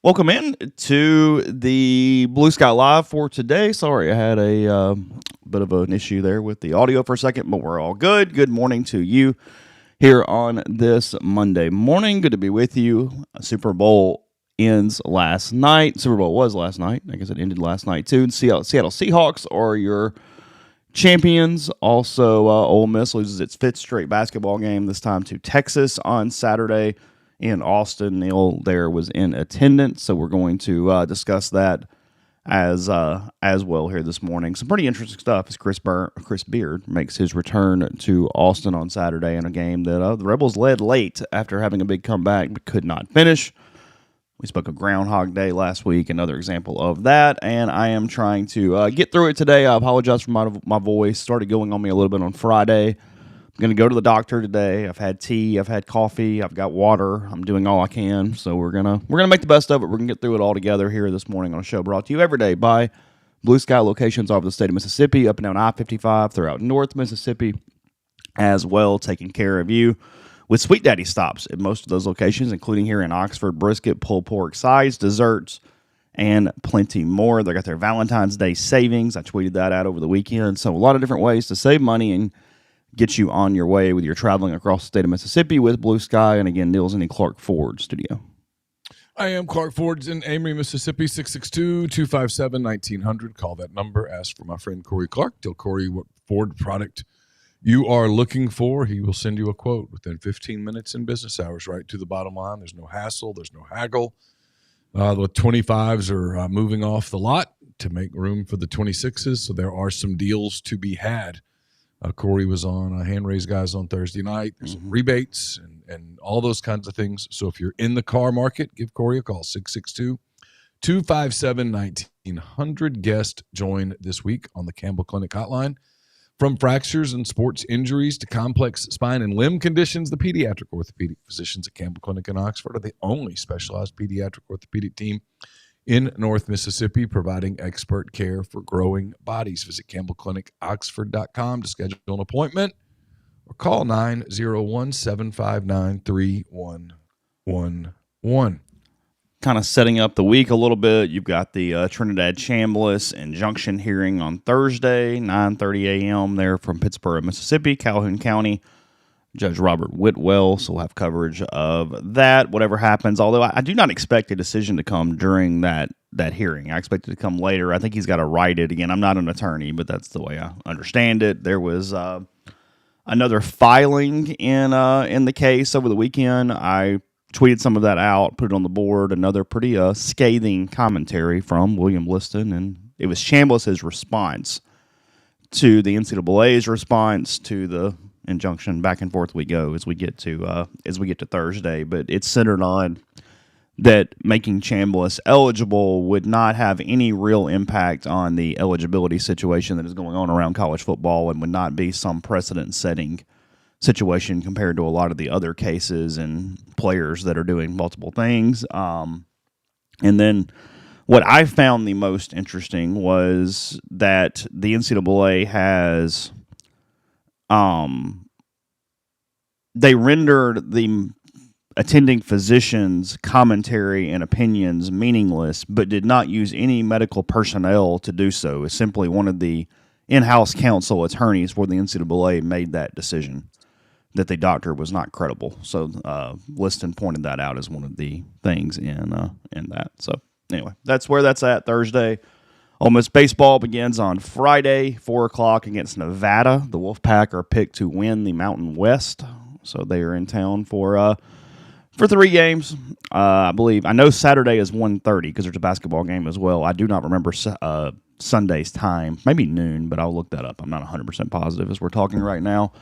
Welcome in to the Blue Sky Live for today. Sorry, I had a bit of an issue there with the audio for a second, but we're all good. Good morning to you here on this Monday morning. Good to be with you. Super Bowl ends last night. Super Bowl was last night. I guess it ended last night too. Seattle Seahawks are your champions. Also, Ole Miss loses its fifth straight basketball game, this time to Texas on Saturday in Austin. Neal there was in attendance, so we're going to discuss that as well here this morning. Some pretty interesting stuff as Chris Beard makes his return to Austin on Saturday in a game that the Rebels led late after having a big comeback but could not finish. We spoke of Groundhog Day last week, another example of that, and I am trying to get through it today. I apologize for my voice. Started going on me a little bit on Friday. I'm going to go to the doctor today. I've had tea, I've had coffee, I've got water. I'm doing all I can, so we're gonna make the best of it. We're gonna get through it all together here this morning on a show brought to you every day by Blue Sky locations all over the state of Mississippi, up and down I-55 throughout North Mississippi, as well, taking care of you with Sweet Daddy stops at most of those locations, including here in Oxford, brisket, pulled pork, sides, desserts, and plenty more. They got their Valentine's Day savings. I tweeted that out over the weekend. So a lot of different ways to save money and get you on your way with your traveling across the state of Mississippi with Blue Sky. And again, Neal's in the Clark Ford studio. I am Clark Ford's in Amory, Mississippi, 662-257-1900. Call that number. Ask for my friend Corey Clark. Tell Corey what Ford product you are looking for. He will send you a quote within 15 minutes in business hours, right to the bottom line. There's no hassle. There's no haggle. The 25s are moving off the lot to make room for the 26s, so there are some deals to be had. Corey was on Hand Raise Guys on Thursday night. There's some rebates and all those kinds of things. So if you're in the car market, give Corey a call, 662-257-1900. Guest joined this week on the Campbell Clinic hotline. From fractures and sports injuries to complex spine and limb conditions, the pediatric orthopedic physicians at Campbell Clinic in Oxford are the only specialized pediatric orthopedic team in North Mississippi, providing expert care for growing bodies. Visit CampbellClinicOxford.com to schedule an appointment or call 901-759-3111. Kind of setting up the week a little bit. You've got the Trinidad Chambliss injunction hearing on Thursday, 9:30 a.m. there from Pittsburgh, Mississippi, Calhoun County. Judge Robert Whitwell, so we'll have coverage of that, whatever happens. Although I do not expect a decision to come during that hearing. I expect it to come later. I think he's got to write it. Again, I'm not an attorney, but that's the way I understand it. There was another filing in the case over the weekend. I tweeted some of that out, put it on the board. Another pretty scathing commentary from William Liston, and it was Chambliss's response to the NCAA's response to the injunction. Back and forth we go as we get to Thursday, but it's centered on that making Chambliss eligible would not have any real impact on the eligibility situation that is going on around college football and would not be some precedent-setting situation compared to a lot of the other cases and players that are doing multiple things. And then what I found the most interesting was that the NCAA has they rendered the attending physicians' commentary and opinions meaningless, but did not use any medical personnel to do so. It's simply one of the in-house counsel attorneys for the NCAA made that decision that the doctor was not credible. So Liston pointed that out as one of the things in that. So anyway, that's where that's at Thursday. Ole Miss baseball begins on Friday, 4 o'clock against Nevada. The Wolfpack are picked to win the Mountain West, so they are in town for 3 games. I believe. I know Saturday is 1:30 because there's a basketball game as well. I do not remember Sunday's time, maybe noon, but I'll look that up. I'm not 100% positive as we're talking right now.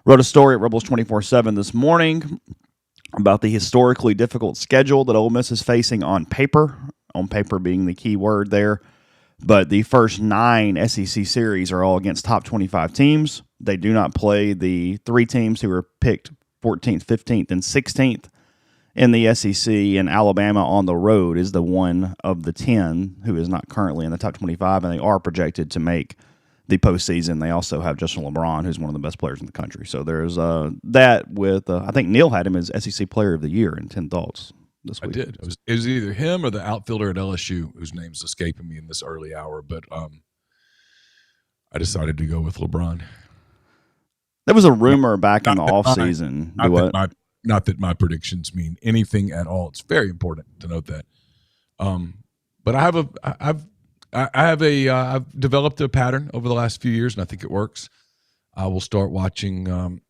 Wrote a story at Rebels 24/7 this morning about the historically difficult schedule that Ole Miss is facing on paper being the key word there. But the first 9 SEC series are all against top 25 teams. They do not play the 3 teams who were picked 14th, 15th, and 16th in the SEC, and Alabama on the road is the one of the 10 who is not currently in the top 25, and they are projected to make the postseason. They also have Justin LeBron, who's one of the best players in the country. So there's that with, I think Neal had him as SEC Player of the Year in 10 Thoughts this I week. did. It was either him or the outfielder at LSU, whose name's escaping me in this early hour. But I decided to go with LeBron. There was a rumor back in the offseason. Not that my predictions mean anything at all. It's very important to note that. But I've developed a pattern over the last few years, and I think it works. I will start watching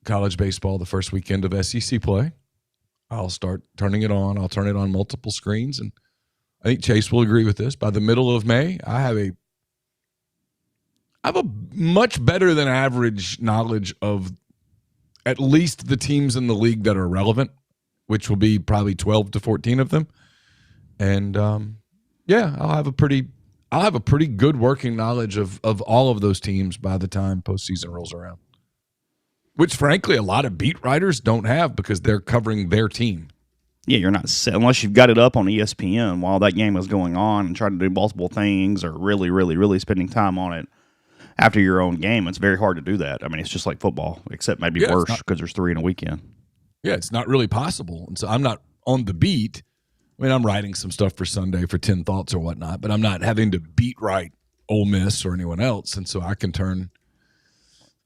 college baseball the first weekend of SEC play. I'll start turning it on. I'll turn it on multiple screens, and I think Chase will agree with this. By the middle of May, I have a much better than average knowledge of at least the teams in the league that are relevant, which will be probably 12 to 14 of them. And I'll have a pretty good working knowledge of all of those teams by the time postseason rolls around. Which, frankly, a lot of beat writers don't have because they're covering their team. Yeah, you're not set unless you've got it up on ESPN while that game is going on and trying to do multiple things or really, really, really spending time on it after your own game. It's very hard to do that. I mean, it's just like football, except maybe worse because there's 3 in a weekend. Yeah, it's not really possible. And so I'm not on the beat. I mean, I'm writing some stuff for Sunday for 10 Thoughts or whatnot, but I'm not having to beat write Ole Miss or anyone else. And so I can turn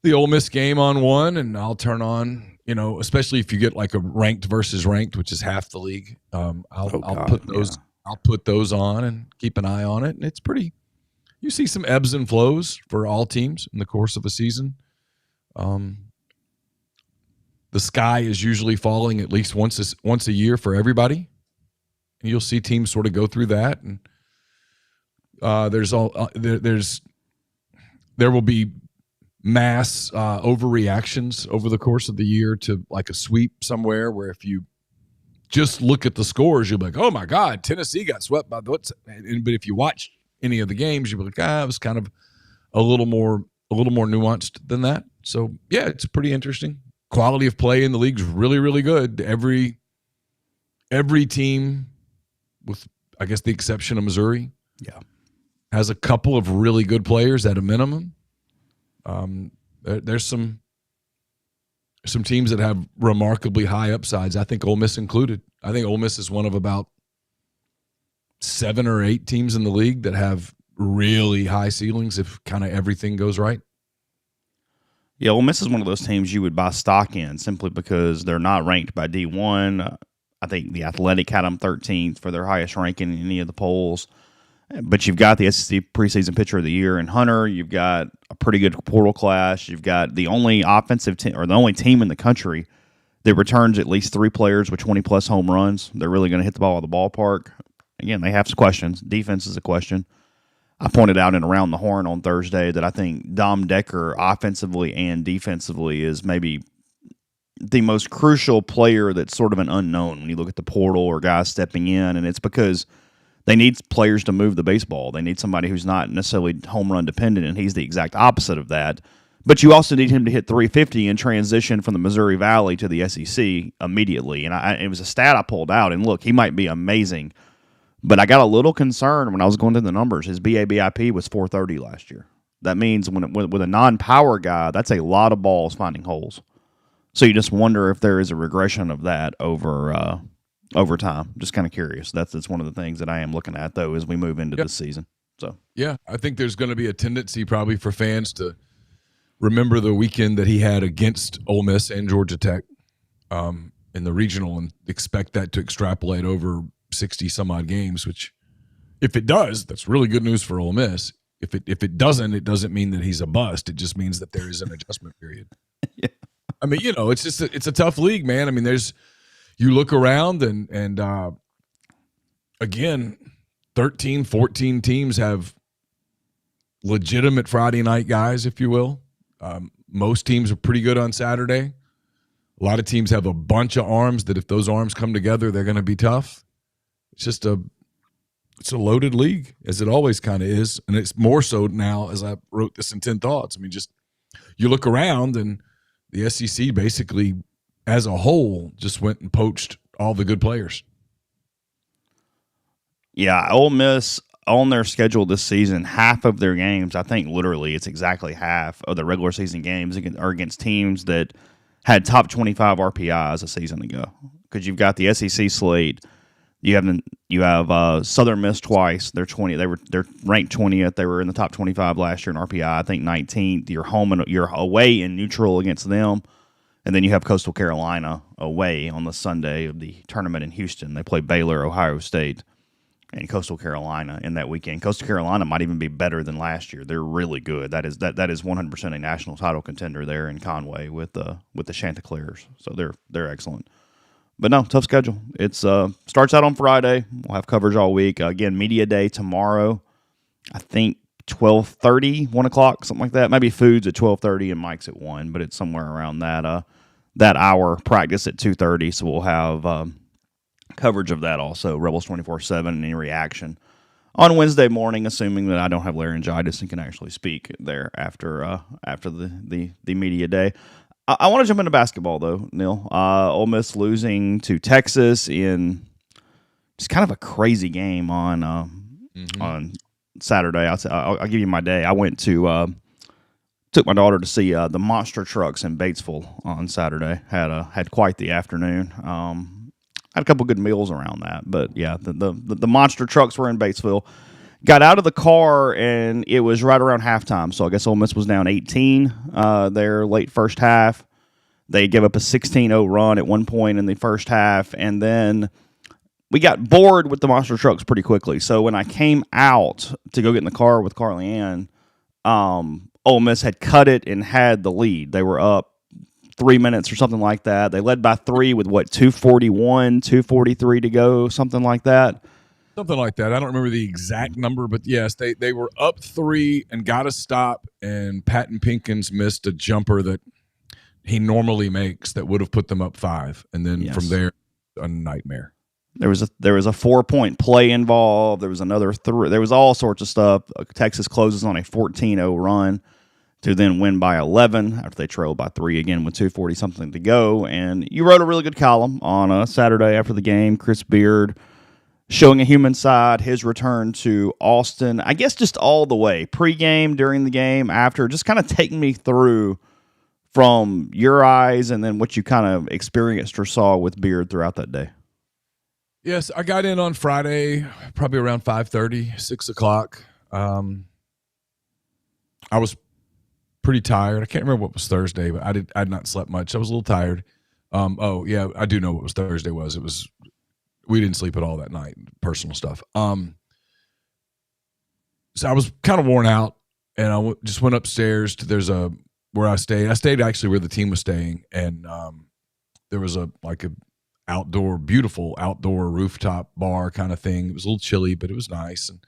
the Ole Miss game on one, and I'll turn on, especially if you get like a ranked versus ranked, which is half the league. I'll put those on and keep an eye on it. And it's pretty, you see some ebbs and flows for all teams in the course of a season. The sky is usually falling at least once a year for everybody. And you'll see teams sort of go through that. And there will be mass overreactions over the course of the year to like a sweep somewhere where if you just look at the scores, you'll be like, oh my God, Tennessee got swept by but if you watch any of the games, you'll be like, it was kind of a little more nuanced than that. So yeah, it's pretty interesting. Quality of play in the league's really, really good. Every team, with I guess the exception of Missouri, has a couple of really good players at a minimum. There's some teams that have remarkably high upsides. I think Ole Miss included. I think Ole Miss is one of about 7 or 8 teams in the league that have really high ceilings if kind of everything goes right. Yeah, Ole Miss is one of those teams you would buy stock in simply because they're not ranked by D1. I think The Athletic had them 13th for their highest ranking in any of the polls. But you've got the SEC preseason pitcher of the year in Hunter. You've got a pretty good portal class. You've got the only offensive team or the only team in the country that returns at least 3 players with 20-plus home runs. They're really going to hit the ball at the ballpark. Again, they have some questions. Defense is a question. I pointed out in Around the Horn on Thursday that I think Dom Decker offensively and defensively is maybe the most crucial player that's sort of an unknown when you look at the portal or guys stepping in, and it's because they need players to move the baseball. They need somebody who's not necessarily home run dependent, and he's the exact opposite of that. But you also need him to hit 350 and transition from the Missouri Valley to the SEC immediately. And it was a stat I pulled out, and look, he might be amazing. But I got a little concerned when I was going through the numbers. His BABIP was 430 last year. That means with a non-power guy, that's a lot of balls finding holes. So you just wonder if there is a regression of that over time. Just kind of curious. That's one of the things that I am looking at, though, as we move into this season. So yeah, I think there's going to be a tendency probably for fans to remember the weekend that he had against Ole Miss and Georgia Tech in the regional and expect that to extrapolate over 60 some odd games, which if it does, that's really good news for Ole Miss. If it doesn't, it doesn't mean that he's a bust. It just means that there is an adjustment period. Yeah. I mean, it's just it's a tough league, man. I mean, you look around and again, 13, 14 teams have legitimate Friday night guys, if you will. Most teams are pretty good on Saturday. A lot of teams have a bunch of arms that if those arms come together, they're going to be tough. It's just it's a loaded league, as it always kind of is, and it's more so now as I wrote this in 10 Thoughts. I mean, just you look around and the SEC basically as a whole just went and poached all the good players. Yeah, Ole Miss on their schedule this season, half of their games, I think literally it's exactly half of the regular season games are against teams that had top 25 RPIs a season ago. because you've got the SEC slate. You have Southern Miss twice. They're ranked 20th. They were in the top 25 last year in RPI. I think 19th. You're away in neutral against them, and then you have Coastal Carolina away on the Sunday of the tournament in Houston. They play Baylor, Ohio State, and Coastal Carolina in that weekend. Coastal Carolina might even be better than last year. They're really good. That is 100% a national title contender there in Conway with the Chanticleers. So they're excellent. But no, tough schedule. It's starts out on Friday. We'll have coverage all week. Again, media day tomorrow. I think 12:30, 1 o'clock, something like that. Maybe food's at 12:30 and Mike's at 1, but it's somewhere around that hour. Practice at 2:30, so we'll have coverage of that also. Rebels 24/7 and any reaction on Wednesday morning, assuming that I don't have laryngitis and can actually speak there after the media day. I want to jump into basketball, though, Neil. Ole Miss losing to Texas in just kind of a crazy game on Saturday. I'll give you my day. I went to took my daughter to see the monster trucks in Batesville on Saturday. Had quite the afternoon. Had a couple good meals around that, but yeah, the monster trucks were in Batesville. Got out of the car, and it was right around halftime. So I guess Ole Miss was down 18 there late first half. They gave up a 16-0 run at one point in the first half, and then we got bored with the monster trucks pretty quickly. So when I came out to go get in the car with Carly Ann, Ole Miss had cut it and had the lead. They were up 3 minutes or something like that. They led by 3 with, 2:41, 2:43 to go, something like that. Something like that. I don't remember the exact number, but yes, they were up 3 and got a stop, and Patton Pinkins missed a jumper that he normally makes that would have put them up 5, and then from there, a nightmare. There was a 4-point play involved. There was another 3. There was all sorts of stuff. Texas closes on a 14-0 run to then win by 11 after they trailed by 3 again with 2:40 something to go. And you wrote a really good column on a Saturday after the game. Chris Beard showing a human side, his return to Austin, I guess just all the way, pre-game, during the game, after, just kind of taking me through from your eyes and then what you kind of experienced or saw with Beard throughout that day. Yes, I got in on Friday, probably around 5:30, 6 o'clock. I was pretty tired. I can't remember what was Thursday, but I'd not slept much. I was a little tired. Oh, yeah, I do know what was Thursday was. We didn't sleep at all that night, personal stuff. So I was kind of worn out, and I just went upstairs to where I stayed. I stayed actually where the team was staying, and there was a beautiful outdoor rooftop bar kind of thing. It was a little chilly, but it was nice. And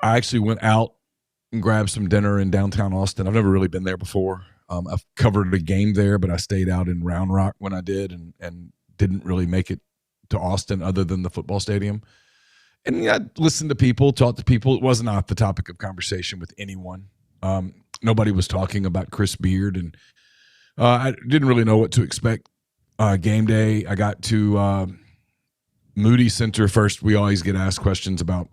I actually went out and grabbed some dinner in downtown Austin. I've never really been there before. I've covered a game there, but I stayed out in Round Rock when I did, and didn't really make it to Austin other than the football stadium. And I listened to people, talked to people. It was not the topic of conversation with anyone. Nobody was talking about Chris Beard, and I didn't really know what to expect. Game day, I got to Moody Center first. We always get asked questions about,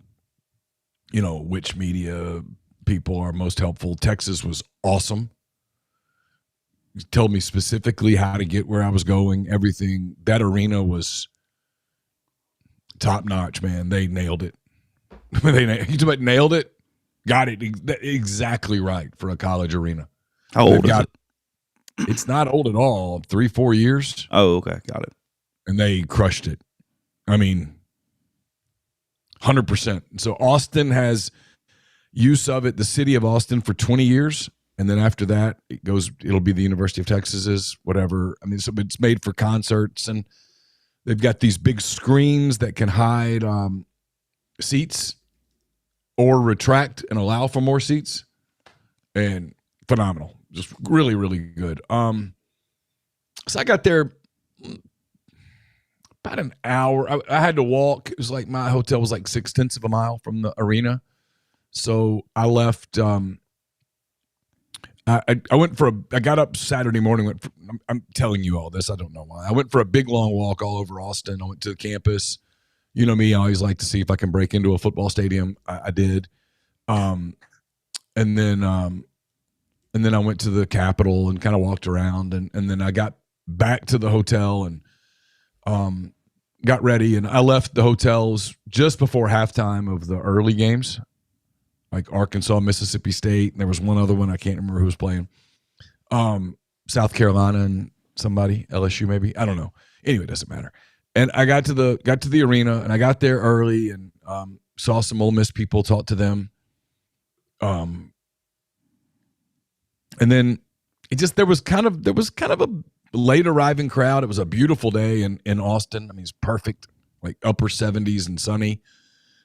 which media people are most helpful. Texas was awesome. He told me specifically how to get where I was going, everything. That arena was top notch, man. They nailed it. You nailed it. Got it exactly right for a college arena. How old is it? It's not old at all. 3-4 years. Oh, okay. Got it. And they crushed it. I mean, 100%. So Austin has use of it, the city of Austin, for 20 years. And then after that, it'll be the University of Texas's, whatever. I mean, so it's made for concerts, and they've got these big screens that can hide seats or retract and allow for more seats. And phenomenal. Just really, really good. So I got there about an hour. I had to walk. It was like my hotel was like 0.6 of a mile from the arena. So I left. I got up Saturday morning. I'm telling you all this. I don't know why. I went for a big long walk all over Austin. I went to the campus. You know me. I always like to see if I can break into a football stadium. I did. And then I went to the Capitol and kind of walked around, and then I got back to the hotel, and got ready, and I left the hotels just before halftime of the early games, like Arkansas, Mississippi State, and there was one other one I can't remember who was playing. South Carolina and somebody, LSU maybe, I don't know. Anyway, it doesn't matter. And I got to the arena, and I got there early, and saw some Ole Miss people, talked to them. And then there was kind of a late arriving crowd. It was a beautiful day in Austin. I mean, it's perfect, like upper 70s and sunny.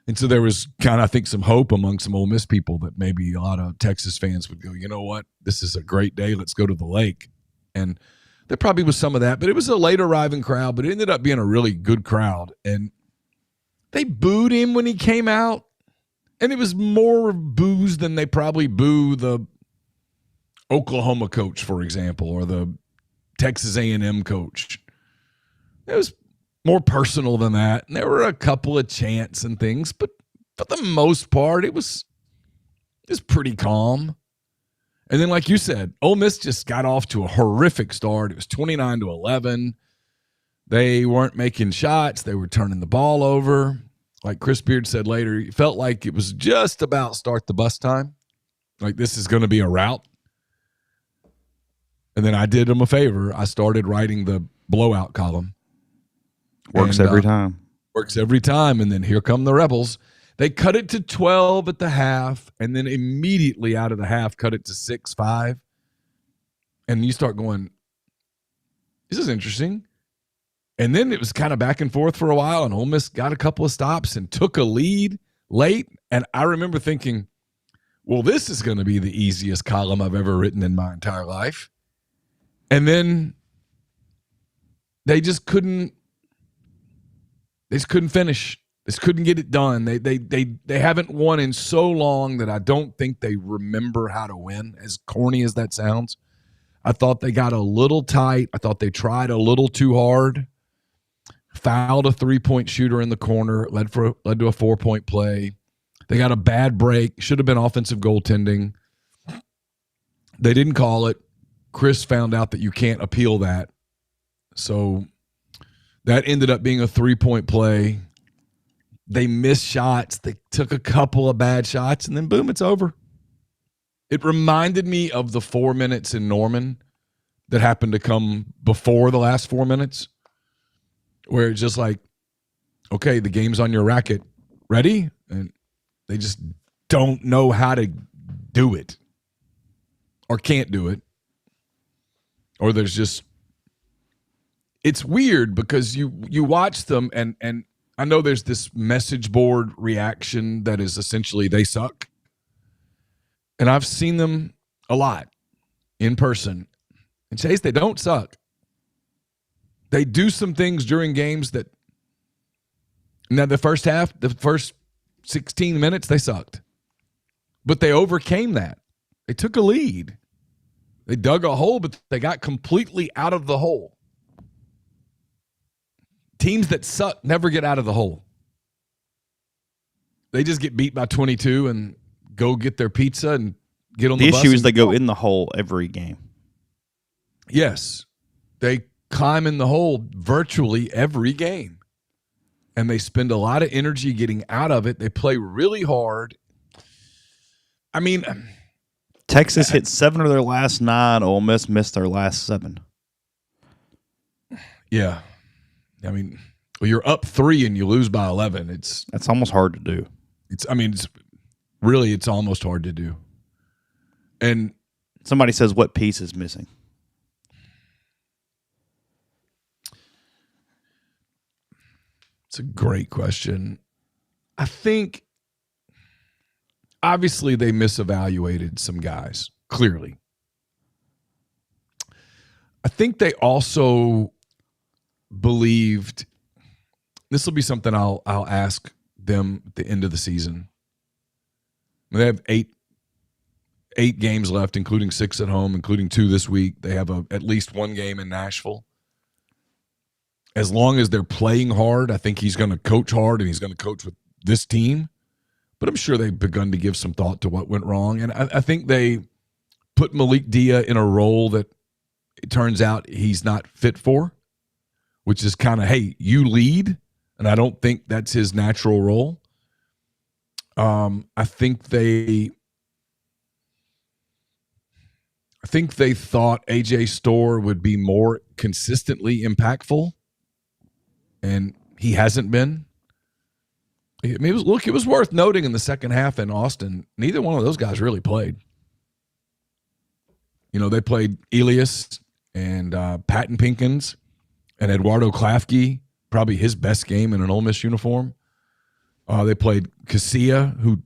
And so there was kind of, I think, some hope among some Ole Miss people that maybe a lot of Texas fans would go, you know what, this is a great day. Let's go to the lake. And there probably was some of that, but it was a late arriving crowd, but it ended up being a really good crowd. And they booed him when he came out. And it was more boos than they probably boo the Oklahoma coach, for example, or the Texas A&M coach. It was more personal than that. And there were a couple of chants and things, but for the most part, it was pretty calm. And then, like you said, Ole Miss just got off to a horrific start. It was 29-11. They weren't making shots. They were turning the ball over. Like Chris Beard said later, it felt like it was just about start the bus time. Like this is going to be a rout. And then I did them a favor. I started writing the blowout column. Works every time. Works every time. And then here come the Rebels. They cut it to 12 at the half, and then immediately out of the half cut it to 6-5. And you start going, this is interesting. And then it was kind of back and forth for a while, and Ole Miss got a couple of stops and took a lead late. And I remember thinking, well, this is going to be the easiest column I've ever written in my entire life. And then they just couldn't finish. They just couldn't get it done. They haven't won in so long that I don't think they remember how to win, as corny as that sounds. I thought they got a little tight. I thought they tried a little too hard. Fouled a 3-point shooter in the corner, led to a 4-point play. They got a bad break. Should have been offensive goaltending. They didn't call it. Chris found out that you can't appeal that. So that ended up being a 3-point play. They missed shots. They took a couple of bad shots, and then boom, it's over. It reminded me of the 4 minutes in Norman that happened to come before the last 4 minutes, where it's just like, okay, the game's on your racket. Ready? And they just don't know how to do it or can't do it. Or there's just – it's weird because you watch them and I know there's this message board reaction that is essentially they suck. And I've seen them a lot in person. And Chase, they don't suck. They do some things during games that now the first half, the first 16 minutes, they sucked. But they overcame that. They took a lead. They dug a hole, but they got completely out of the hole. Teams that suck never get out of the hole. They just get beat by 22 and go get their pizza and get on the bus. The issue is they go in the hole every game. Yes. They climb in the hole virtually every game. And they spend a lot of energy getting out of it. They play really hard. I mean, Texas hit 7 of their last 9. Ole Miss missed their last 7. Yeah. I mean, well, you're up 3 and you lose by 11. That's almost hard to do. It's almost hard to do. And somebody says, what piece is missing? It's a great question. I think obviously they misevaluated some guys, clearly. I think they also believed this will be something I'll ask them at the end of the season. They have eight games left, including 6 at home, including 2 this week. They have at least 1 game in Nashville. As long as they're playing hard, I think he's going to coach hard and he's going to coach with this team. But I'm sure they've begun to give some thought to what went wrong. And I think they put Malik Dia in a role that it turns out he's not fit for, which is kind of, hey, you lead, and I don't think that's his natural role. I think they thought AJ Storr would be more consistently impactful, and he hasn't been. I mean, it was worth noting in the second half in Austin, neither one of those guys really played. They played Elias and Patton Pinkins and Eduardo Klafke, probably his best game in an Ole Miss uniform. They played Casilla, who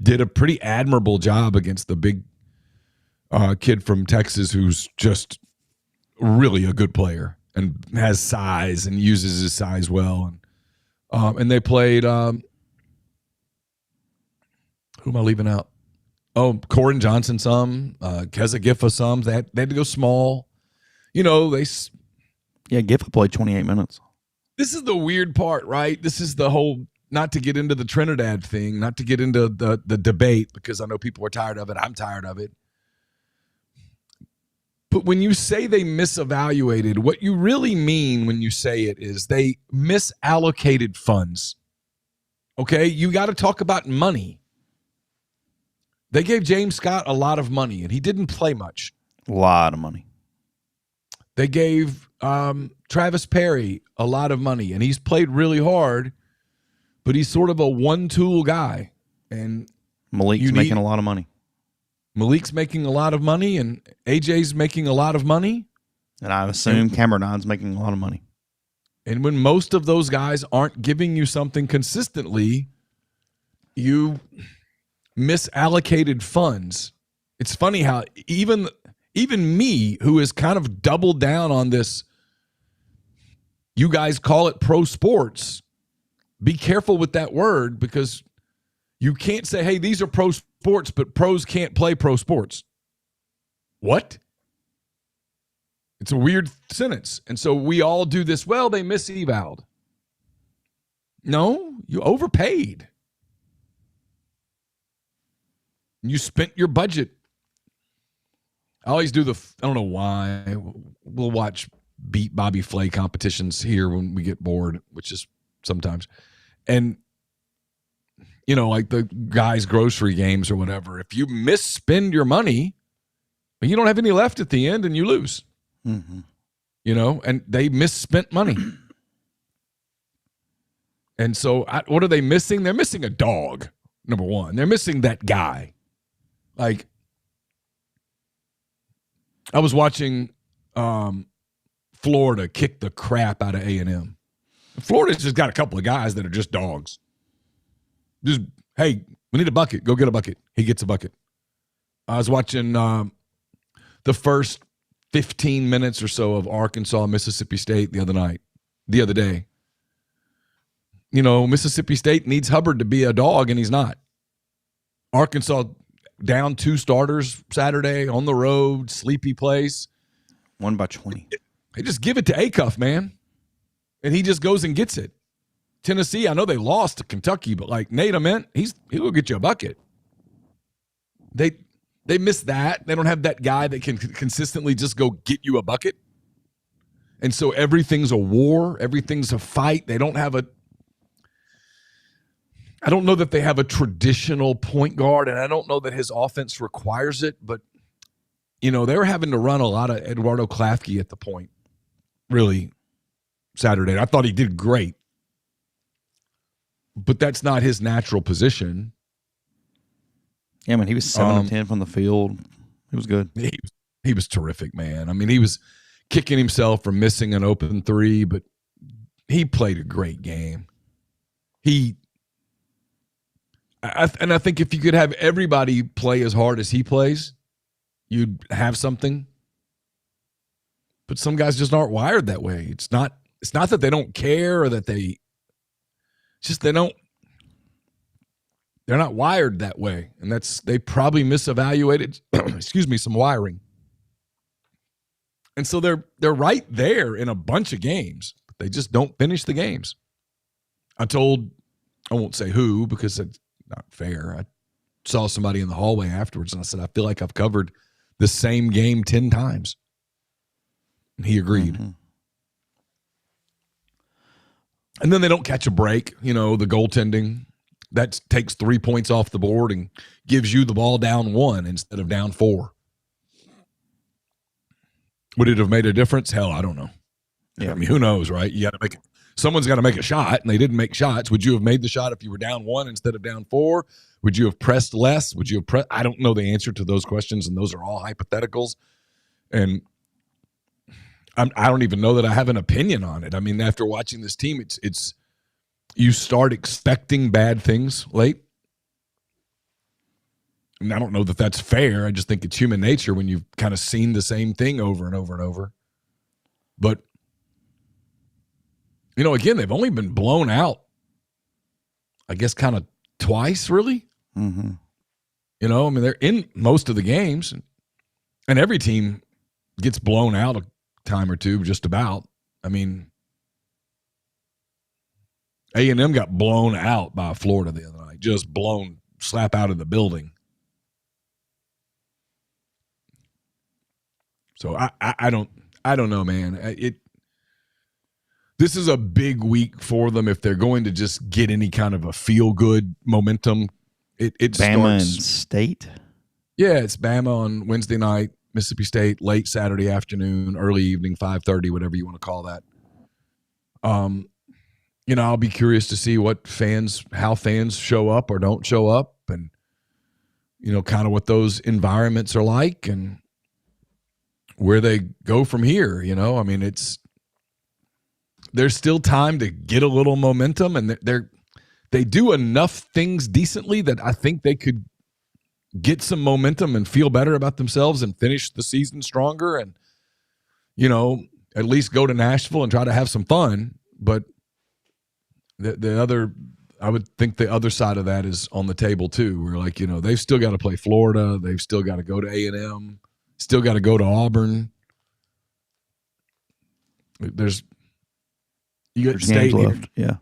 did a pretty admirable job against the big kid from Texas who's just really a good player and has size and uses his size well. And they played who am I leaving out? Oh, Corin Johnson some, Keza Giffa some. They had to go small. Giffa played 28 minutes. This is the weird part, right? This is the whole, not to get into the Trinidad thing, not to get into the debate, because I know people are tired of it. I'm tired of it. But when you say they misevaluated, what you really mean when you say it is they misallocated funds. Okay? You got to talk about money. They gave James Scott a lot of money, and he didn't play much. A lot of money. They gave Travis Perry a lot of money, and he's played really hard, but he's sort of a one-tool guy. And Malik's making a lot of money. Malik's making a lot of money, and AJ's making a lot of money. And I assume Cameron's making a lot of money. And when most of those guys aren't giving you something consistently, you misallocated funds. It's funny how even me, who has kind of doubled down on this, you guys call it pro sports. Be careful with that word, because you can't say, hey, these are pro sports, but pros can't play pro sports. What? It's a weird sentence. And so we all do this, well, they misevaled. No, you overpaid. You spent your budget. I always do I don't know why. We'll watch Beat Bobby Flay competitions here when we get bored, which is sometimes. And, like the guys' grocery games or whatever, if you misspend your money, you don't have any left at the end and you lose. Mm-hmm. And they misspent money. And so what are they missing? They're missing a dog, number one. They're missing that guy. Like, I was watching Florida kick the crap out of A&M. Florida's just got a couple of guys that are just dogs. Just, hey, we need a bucket. Go get a bucket. He gets a bucket. I was watching the first 15 minutes or so of Arkansas, Mississippi State the other day. Mississippi State needs Hubbard to be a dog, and he's not. Arkansas down 2 starters Saturday on the road, sleepy place. Won by 20. They just give it to Acuff, man. And he just goes and gets it. Tennessee, I know they lost to Kentucky, but like Nate Ament, he'll get you a bucket. They miss that. They don't have that guy that can consistently just go get you a bucket. And so everything's a war. Everything's a fight. They don't have I don't know that they have a traditional point guard, and I don't know that his offense requires it, but, they were having to run a lot of Eduardo Klafke at the point, really, Saturday. I thought he did great, but that's not his natural position. Yeah, man, he was 7 of 10 from the field. He was good. He was terrific, man. I mean, he was kicking himself for missing an open 3, but he played a great game. I think if you could have everybody play as hard as he plays, you'd have something. But some guys just aren't wired that way. It's not that they don't care or that they're not wired that way. And they probably misevaluated, some wiring. And so they're right there in a bunch of games, but they just don't finish the games. I won't say who, because it's not fair. I saw somebody in the hallway afterwards, and I said, I feel like I've covered the same game 10 times. And he agreed. Mm-hmm. And then they don't catch a break. The goaltending, that takes 3 points off the board and gives you the ball down 1 instead of down 4. Would it have made a difference? Hell, I don't know. Yeah. I mean, who knows, right? You got to make it. Someone's got to make a shot, and they didn't make shots. Would you have made the shot if you were down 1 instead of down 4? Would you have pressed less? Would you have pressed? I don't know the answer to those questions, and those are all hypotheticals. And I don't even know that I have an opinion on it. I mean, after watching this team, it's you start expecting bad things late. And I don't know that that's fair. I just think it's human nature when you've kind of seen the same thing over and over and over. But, again, they've only been blown out, I guess, kind of twice, really. Mm-hmm. I mean, they're in most of the games, and every team gets blown out a time or two, just about. I mean, A&M got blown out by Florida the other night, just blown slap out of the building. So I don't know, man. This is a big week for them if they're going to just get any kind of a feel-good momentum. It Bama starts, and State? Yeah, it's Bama on Wednesday night, Mississippi State late Saturday afternoon, early evening, 5:30, whatever you want to call that. I'll be curious to see how fans show up or don't show up, and kind of what those environments are like and where they go from here. I mean, there's still time to get a little momentum, and they do enough things decently that I think they could get some momentum and feel better about themselves and finish the season stronger and, at least go to Nashville and try to have some fun. But I would think the other side of that is on the table too, where they've still got to play Florida. They've still got to go to A&M, still got to go to Auburn. You get State here. Yeah.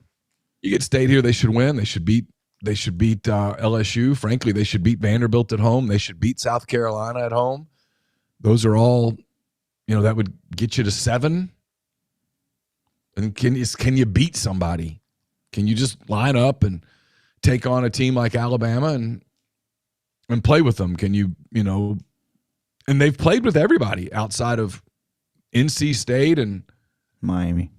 You get State here. They should win. They should beat LSU. Frankly, they should beat Vanderbilt at home. They should beat South Carolina at home. Those are all, that would get you to 7. And can you beat somebody? Can you just line up and take on a team like Alabama and play with them? Can you, and they've played with everybody outside of NC State and Miami.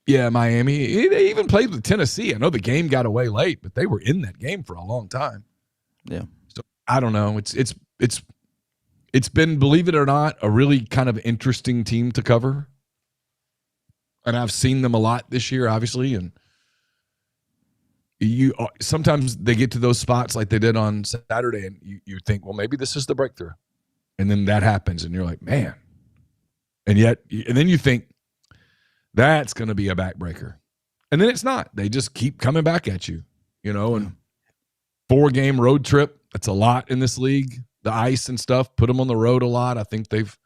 Yeah, Miami. They even played with Tennessee. I know the game got away late, but they were in that game for a long time. Yeah. So I don't know. It's been, believe it or not, a really kind of interesting team to cover. And I've seen them a lot this year, obviously. And sometimes they get to those spots like they did on Saturday, and you think, well, maybe this is the breakthrough. And then that happens, and you're like, man. And then you think, that's going to be a backbreaker. And then it's not. They just keep coming back at you, and 4-game road trip. That's a lot in this league. The ice and stuff, put them on the road a lot. I think they've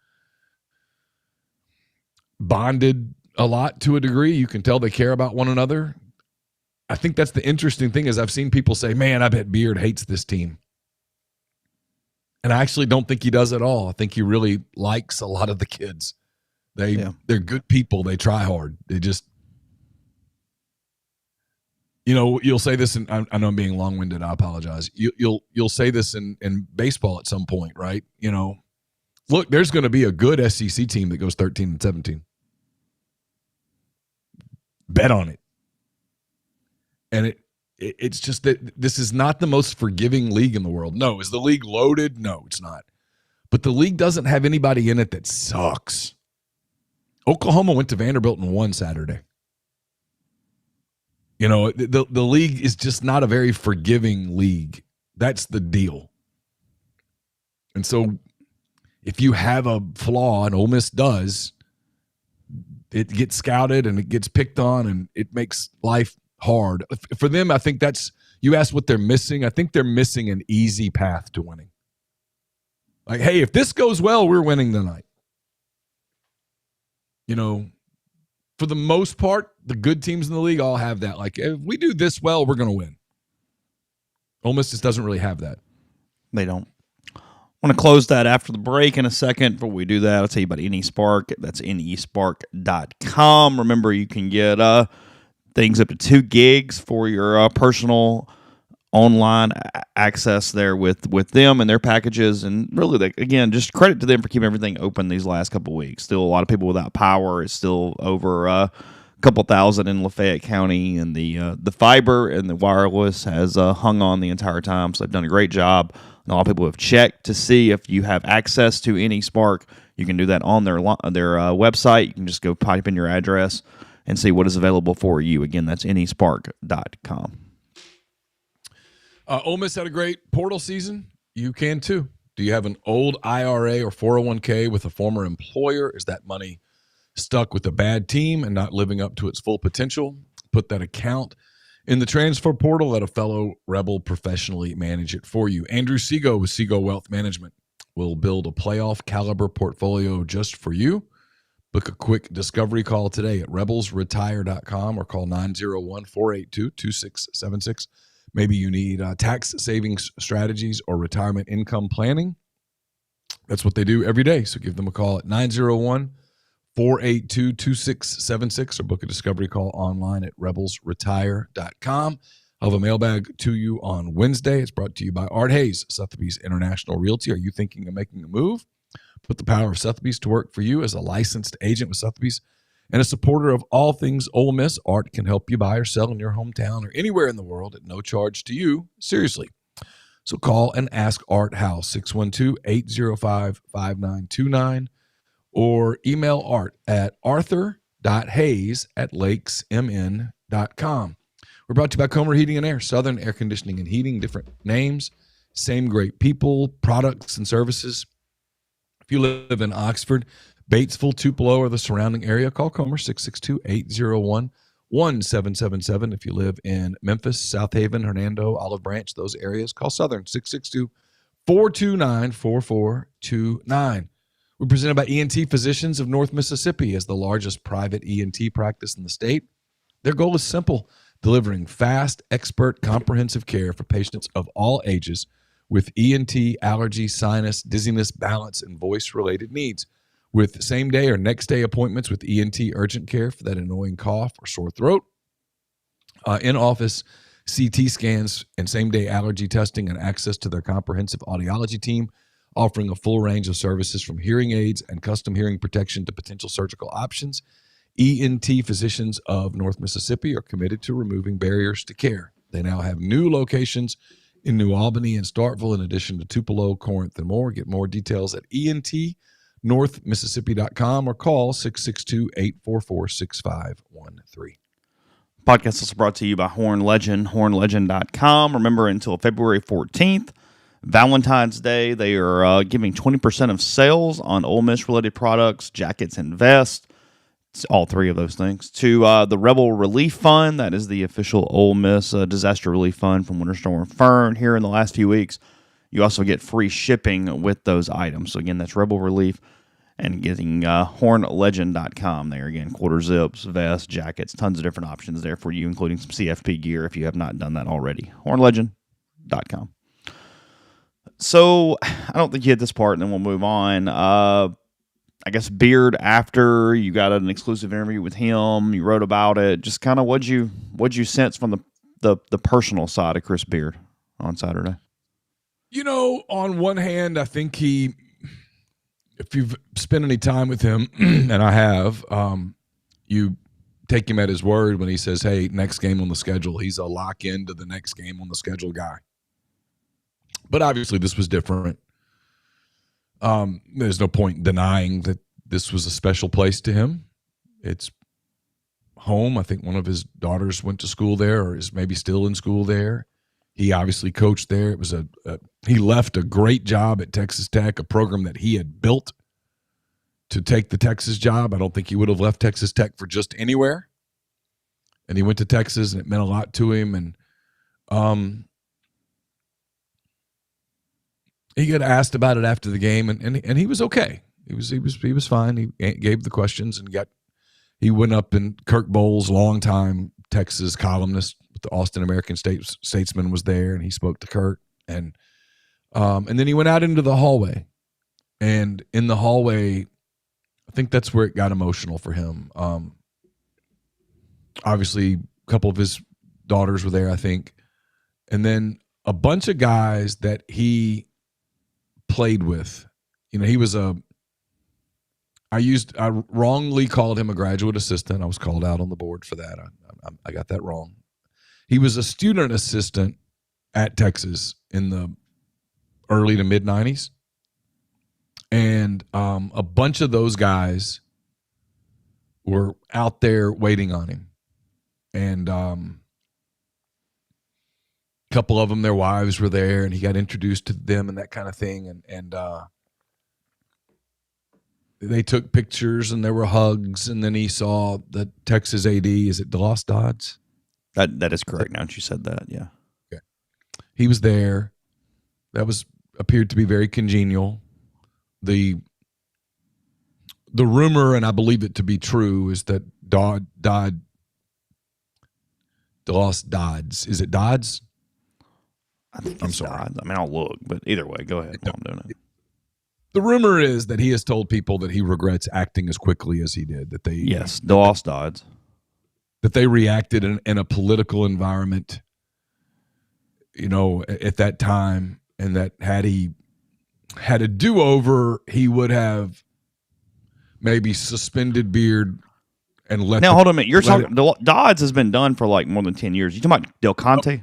bonded a lot to a degree. You can tell they care about one another. I think that's the interesting thing is I've seen people say, man, I bet Beard hates this team. And I actually don't think he does at all. I think he really likes a lot of the kids. They're good people. They try hard. They just, you'll say this, and I know I'm being long-winded. I apologize. You'll say this in baseball at some point, right? Look, there's going to be a good SEC team that goes 13-17. Bet on it. And it's just that this is not the most forgiving league in the world. No. Is the league loaded? No, it's not. But the league doesn't have anybody in it that sucks. Oklahoma went to Vanderbilt and won Saturday. The league is just not a very forgiving league. That's the deal. And so if you have a flaw, and Ole Miss does, it gets scouted and it gets picked on, and it makes life hard. For them, I think you asked what they're missing. I think they're missing an easy path to winning. Like, hey, if this goes well, we're winning tonight. For the most part, the good teams in the league all have that. Like, if we do this well, we're going to win. Ole Miss just doesn't really have that. They don't. I want to close that after the break in a second. Before we do that, I'll tell you about AnySpark. That's AnySpark.com. Remember, you can get things up to 2 gigs for your personal online access there with them and their packages. And really, again, just credit to them for keeping everything open these last couple of weeks. Still a lot of people without power. It's still over a couple thousand in Lafayette County, and the fiber and the wireless has hung on the entire time. So they've done a great job. And a lot of people have checked to see if you have access to any Spark. You can do that on their website. You can just go type in your address and see what is available for you. Again, that's anyspark.com. Ole Miss had a great portal season. You can too. Do you have an old IRA or 401k with a former employer? Is that money stuck with a bad team and not living up to its full potential? Put that account in the transfer portal. Let a fellow Rebel professionally manage it for you. Andrew Seago with Seago Wealth Management will build a playoff caliber portfolio just for you. Book a quick discovery call today at rebelsretire.com or call 901-482-2676. Maybe you need tax savings strategies or retirement income planning. That's what they do every day. So give them a call at 901-482-2676 or book a discovery call online at rebelsretire.com. I'll have a mailbag to you on Wednesday. It's brought to you by Art Hayes, Sotheby's International Realty. Are you thinking of making a move? Put the power of Sotheby's to work for you as a licensed agent with Sotheby's and a supporter of all things Ole Miss. Art can help you buy or sell in your hometown or anywhere in the world at no charge to you. Seriously. So call and ask Art how, 612-805-5929, or email Art at arthur.hayes@lakesmn.com. We're brought to you by Comer Heating and Air, Southern Air Conditioning and Heating, different names, same great people, products, and services. If you live in Oxford, Batesville, Tupelo, or the surrounding area, call Comer, 662-801-1777. If you live in Memphis, South Haven, Hernando, Olive Branch, those areas, call Southern, 662-429-4429. We're presented by ENT Physicians of North Mississippi as the largest private ENT practice in the state. Their goal is simple: delivering fast, expert, comprehensive care for patients of all ages with ENT, allergy, sinus, dizziness, balance, and voice-related needs. With same-day or next-day appointments with ENT urgent care for that annoying cough or sore throat, in-office CT scans and same-day allergy testing, and access to their comprehensive audiology team, offering a full range of services from hearing aids and custom hearing protection to potential surgical options. ENT Physicians of North Mississippi are committed to removing barriers to care. They now have new locations in New Albany and Starkville, in addition to Tupelo, Corinth, and more. Get more details at entnorthmississippi.com or call 662-844-6513. Podcast also brought to you by Horn Legend, hornlegend.com. Remember, until February 14th, Valentine's Day, they are giving 20% of sales on Ole Miss-related products, jackets, and vests. It's all three of those things. To the Rebel Relief Fund, that is the official Ole Miss disaster relief fund from Winter Storm Fern here in the last few weeks. You also get free shipping with those items. So, again, that's Rebel Relief, and getting hornlegend.com there. Again, quarter zips, vests, jackets, tons of different options there for you, including some CFP gear if you have not done that already. hornlegend.com. So, I don't think you hit this part, and then we'll move on. I guess Beard, after you got an exclusive interview with him, you wrote about it. Just kind of what'd you sense from the personal side of Chris Beard on Saturday? You know, on one hand, I think if you've spent any time with him, and I have, you take him at his word when he says, hey, next game on the schedule. He's a lock into the next game on the schedule guy. But obviously this was different. There's no point in denying that this was a special place to him. It's home. I think one of his daughters went to school there, or is maybe still in school there. He obviously coached there. It was he left a great job at Texas Tech, a program that he had built to take the Texas job. I don't think he would have left Texas Tech for just anywhere. And he went to Texas, and it meant a lot to him. And he got asked about it after the game, and he was okay. He was fine. He gave the questions and he went up, and Kirk Bowles, longtime Texas columnist with the Austin American Statesman, was there, and he spoke to Kirk, and then he went out into the hallway, and in the hallway, I think that's where it got emotional for him. Obviously, couple of his daughters were there, I think. And then a bunch of guys that he played with. He was I wrongly called him a graduate assistant. I was called out on the board for that. I got that wrong. He was a student assistant at Texas in the early to mid 90s. And a bunch of those guys were out there waiting on him. And a couple of them, their wives were there, and he got introduced to them and that kind of thing. And they took pictures, and there were hugs. And then he saw the Texas AD. Is it DeLoss Dodds? That is correct. Now that you said that, yeah. Okay. He was there. That appeared to be very congenial. The rumor, and I believe it to be true, is that DeLoss Dodds. Is it Dodds? I think I'm sorry. Dodds. I mean, I'll look, but either way, go ahead while I'm doing it. The rumor is that he has told people that he regrets acting as quickly as he did. Yes, DeLoss Dodds. That they reacted in a political environment, at that time, and that had he had a do-over, he would have maybe suspended beard and let. Now, hold on a minute. You're talking Dodds has been done for like more than 10 years. You talking about Del Conte?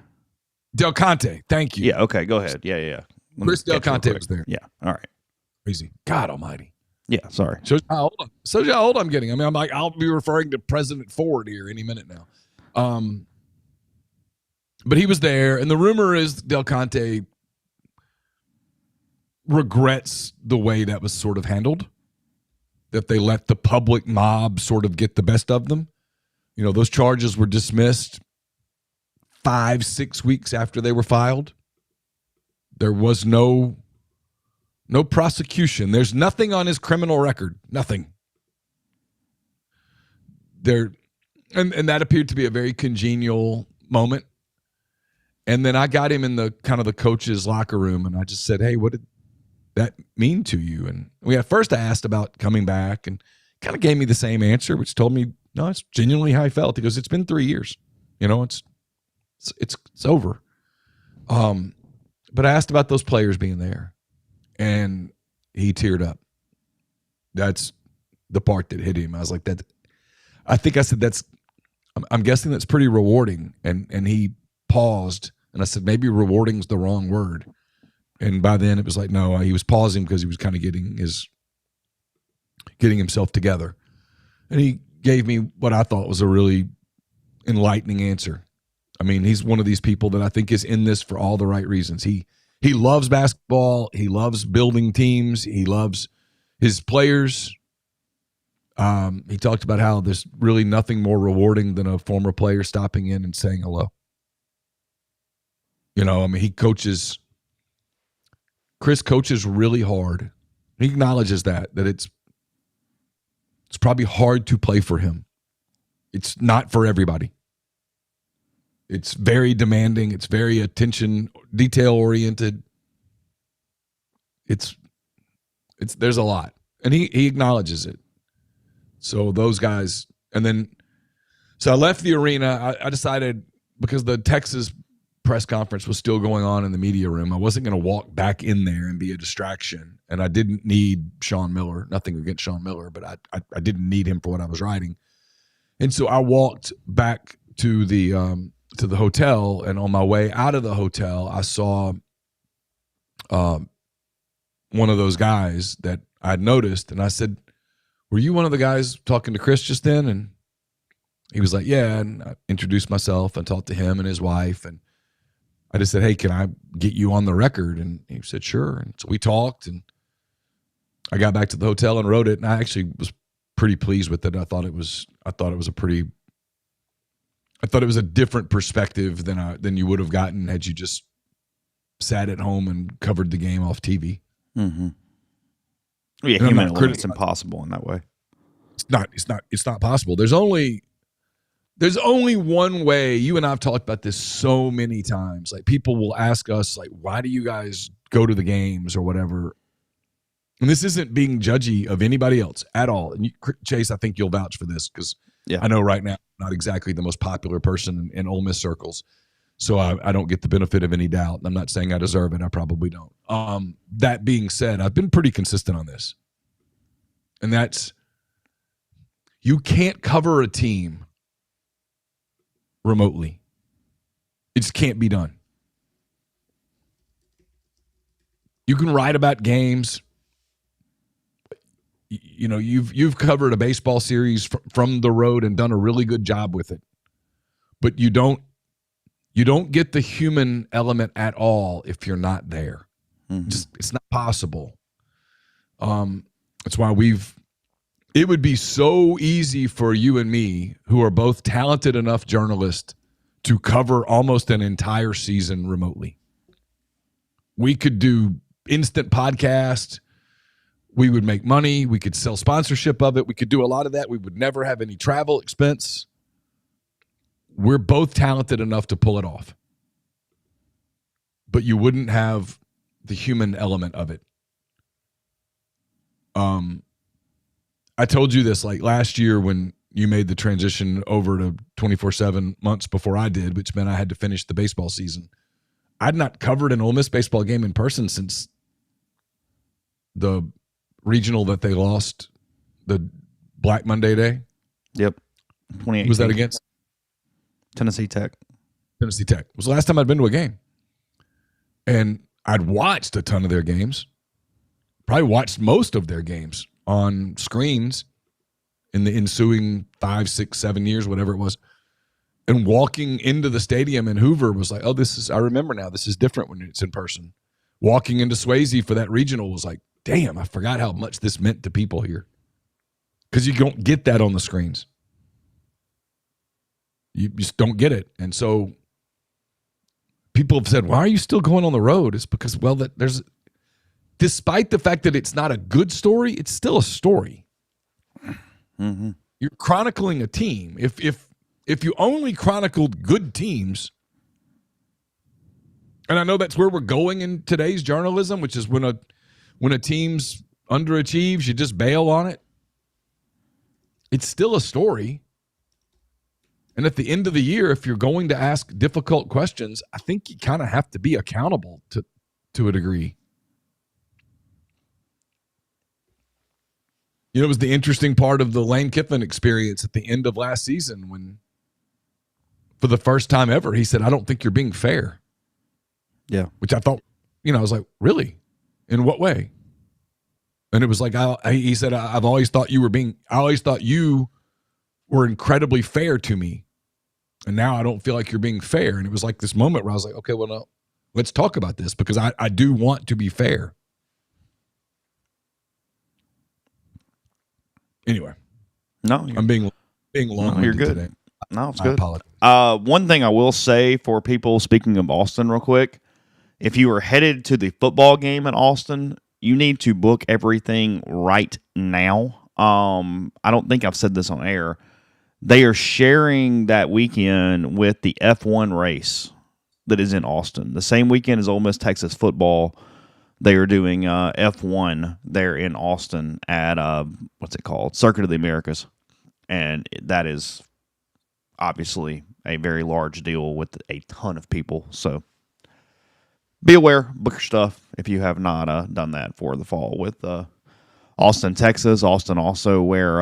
Del Conte, thank you. Yeah. Okay. Go ahead. Yeah. Chris Del Conte was there. Yeah. All right. Crazy. God Almighty. Yeah. Sorry. Shows you how old I'm getting. I mean, I'll be referring to President Ford here any minute now. But he was there, and the rumor is Del Conte regrets the way that was sort of handled, that they let the public mob sort of get the best of them. Those charges were dismissed 5-6 weeks after they were filed. There was no prosecution. There's nothing on his criminal record. Nothing. And that appeared to be a very congenial moment. And then I got him in the kind of the coach's locker room, and I just said, "Hey, what did that mean to you?" And at first I asked about coming back, and kind of gave me the same answer, which told me, no, it's genuinely how I felt. He goes, "It's been 3 years. It's over." But I asked about those players being there, and he teared up. That's the part that hit him. I was like, I think I said, I'm guessing that's pretty rewarding. And he paused, and I said, maybe rewarding's the wrong word. And by then it was like, no, he was pausing because he was kind of getting himself together. And he gave me what I thought was a really enlightening answer. I mean, he's one of these people that I think is in this for all the right reasons. He loves basketball. He loves building teams. He loves his players. He talked about how there's really nothing more rewarding than a former player stopping in and saying hello. Chris coaches really hard. He acknowledges that it's probably hard to play for him. It's not for everybody. It's very demanding. It's very detail oriented. There's a lot. And he acknowledges it. So those guys, so I left the arena. I decided, because the Texas press conference was still going on in the media room, I wasn't going to walk back in there and be a distraction. And I didn't need Sean Miller. Nothing against Sean Miller, but I didn't need him for what I was writing. And so I walked back to the hotel, and on my way out of the hotel, I saw one of those guys that I'd noticed, and I said, "Were you one of the guys talking to Chris just then?" And he was like, "Yeah." And I introduced myself and talked to him and his wife, and I just said, "Hey, can I get you on the record?" And he said, "Sure." And so we talked, and I got back to the hotel and wrote it, and I actually was pretty pleased with it. I thought it was a different perspective than you would have gotten had you just sat at home and covered the game off TV. Mm-hmm. Yeah, humanly, it's impossible in that way. It's not possible. There's only one way. You and I have talked about this so many times. Like, people will ask us, like, why do you guys go to the games or whatever? And this isn't being judgy of anybody else at all. And Chase, I think you'll vouch for this, because Yeah. I know right now I'm not exactly the most popular person in Ole Miss circles, so I don't get the benefit of any doubt. I'm not saying I deserve it. I probably don't. That being said, I've been pretty consistent on this, and that's you can't cover a team remotely. It just can't be done. You can write about games. You know, you've covered a baseball series from the road and done a really good job with it, but you don't get the human element at all if you're not there. Mm-hmm. It's not possible. That's why it would be so easy for you and me, who are both talented enough journalists, to cover almost an entire season remotely. We could do instant podcast. We would make money. We could sell sponsorship of it. We could do a lot of that. We would never have any travel expense. We're both talented enough to pull it off. But you wouldn't have the human element of it. I told you this like last year when you made the transition over to 24/7 months before I did, which meant I had to finish the baseball season. I'd not covered an Ole Miss baseball game in person since the regional that they lost, the Black Monday day. Yep. 2018. Was that against? Tennessee Tech. Tennessee Tech. It was the last time I'd been to a game. And I'd watched a ton of their games. Probably watched most of their games on screens in the ensuing 5, 6, 7 years, whatever it was. And walking into the stadium in Hoover was like, oh, I remember now, this is different when it's in person. Walking into Swayze for that regional was like, damn, I forgot how much this meant to people here. Because you don't get that on the screens. You just don't get it. And so people have said, why are you still going on the road? It's because, well, there's, despite the fact that it's not a good story, it's still a story. Mm-hmm. You're chronicling a team. If you only chronicled good teams, and I know that's where we're going in today's journalism, which is when a team's underachieves, you just bail on it. It's still a story. And at the end of the year, if you're going to ask difficult questions, I think you kind of have to be accountable to a degree. You know, it was the interesting part of the Lane Kiffin experience at the end of last season when, for the first time ever, he said, I don't think you're being fair. Yeah. Which I thought, I was like, really? In what way? And it was like, he said, I always thought you were incredibly fair to me. And now I don't feel like you're being fair. And it was like this moment where I was like, okay, well, no, let's talk about this because I do want to be fair. Anyway. No, I'm being long. No, you're good. Today. No, it's good. Apologize. One thing I will say for people, speaking of Austin real quick, if you are headed to the football game in Austin, you need to book everything right now. I don't think I've said this on air. They are sharing that weekend with the F1 race that is in Austin. The same weekend as Ole Miss Texas football, they are doing F1 there in Austin at, what's it called? Circuit of the Americas. And that is obviously a very large deal with a ton of people. So be aware, book your stuff if you have not done that for the fall with Austin, Texas. Austin also where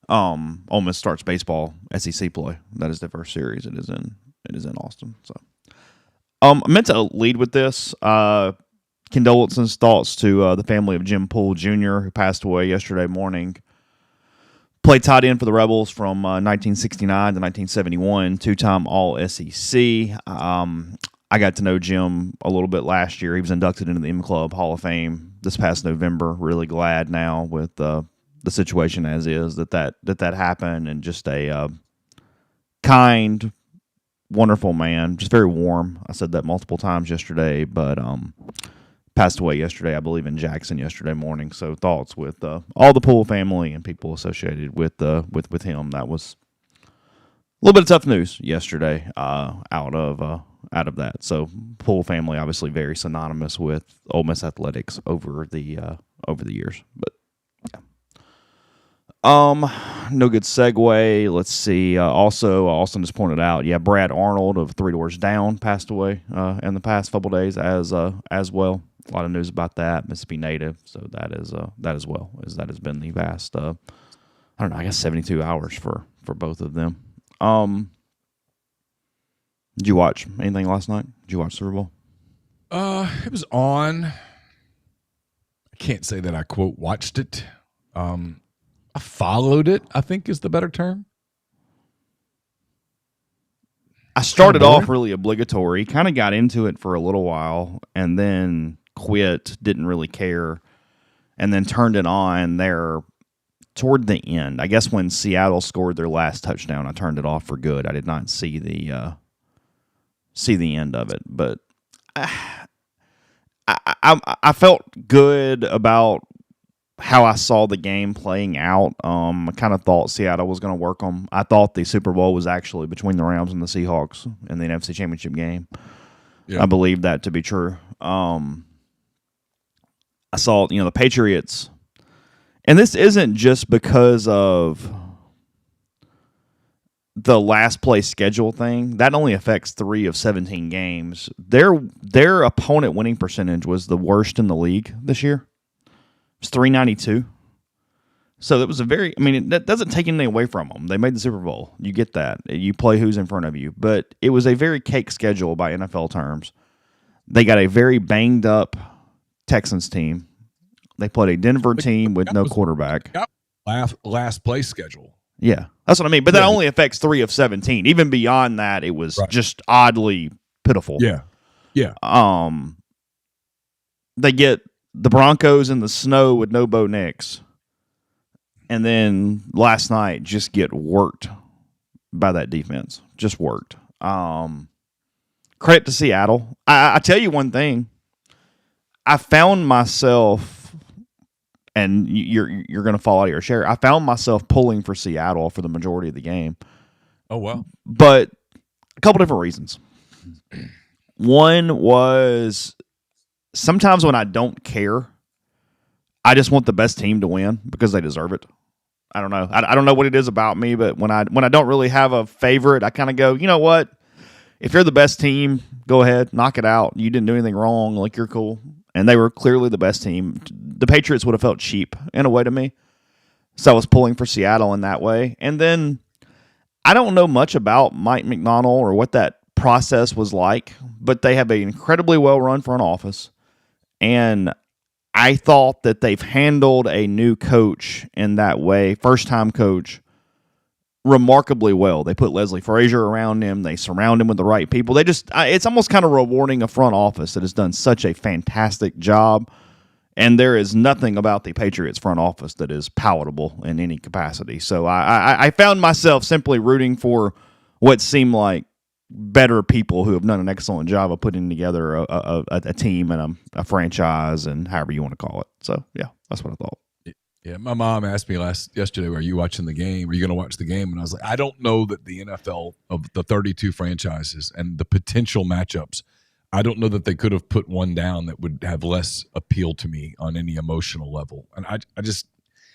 Ole Miss starts baseball SEC play. That is the first series. It is in Austin. So I meant to lead with this. Condolences, thoughts to the family of Jim Poole Jr., who passed away yesterday morning. Played tight end for the Rebels from 1969 to 1971, two-time All-SEC. I got to know Jim a little bit last year. He was inducted into the M Club Hall of Fame this past November. Really glad now with the situation as is that happened, and just a kind, wonderful man, just very warm. I said that multiple times yesterday, but passed away yesterday, I believe, in Jackson yesterday morning. So thoughts with all the Poole family and people associated with him. That was a little bit of tough news yesterday out of that. So Poole family obviously very synonymous with Ole Miss athletics over the years. But No good segue. Let's see. Also, Austin just pointed out, Brad Arnold of Three Doors Down passed away in the past couple days as well. A lot of news about that. Mississippi native, so that as well as that has been the vast. I don't know. I guess 72 hours for both of them. Did you watch anything last night? Did you watch Super Bowl? It was on. I can't say that I quote watched it. I followed it, I think is the better term. I started off really obligatory, kind of got into it for a little while, and then quit, didn't really care, and then turned it on there toward the end. I guess when Seattle scored their last touchdown, I turned it off for good. I did not see the end of it, but I felt good about how I saw the game playing out. I kind of thought Seattle was going to work them. I thought the Super Bowl was actually between the Rams and the Seahawks in the NFC Championship game. Yeah. I believe that to be true. I saw, the Patriots, and this isn't just because of the last place schedule thing. That only affects 3 of 17 games. Their opponent winning percentage was the worst in the league this year. It's 392. So that was that doesn't take anything away from them. They made the Super Bowl. You get that. You play who's in front of you. But it was a very cake schedule by NFL terms. They got a very banged up Texans team. They played a Denver team with no quarterback. Last place schedule. Yeah, that's what I mean. But that only affects 3 of 17. Even beyond that, it was just oddly pitiful. Yeah. They get the Broncos in the snow with no Bo Nix. And then last night just get worked by that defense. Just worked. Credit to Seattle. I tell you one thing. I found myself, and you're going to fall out of your chair, I found myself pulling for Seattle for the majority of the game. Oh, wow. But a couple different reasons. One was sometimes when I don't care, I just want the best team to win because they deserve it. I don't know. I don't know what it is about me, but when I don't really have a favorite, I kind of go, you know what? If you're the best team, go ahead, knock it out. You didn't do anything wrong. Like, you're cool. And they were clearly the best team. The Patriots would have felt cheap in a way to me. So I was pulling for Seattle in that way. And then I don't know much about Mike McDonald or what that process was like, but they have an incredibly well-run front office. And I thought that they've handled a new coach in that way, first-time coach, remarkably well. They put Leslie Frazier around him. They surround him with the right people. It's almost kind of rewarding a front office that has done such a fantastic job. And there is nothing about the Patriots front office that is palatable in any capacity. So I found myself simply rooting for what seemed like better people who have done an excellent job of putting together a team and a franchise and however you want to call it. So, yeah, that's what I thought. Yeah, my mom asked me yesterday, "Are you watching the game? Are you going to watch the game?" And I was like, I don't know that the NFL of the 32 franchises and the potential matchups, I don't know that they could have put one down that would have less appeal to me on any emotional level. And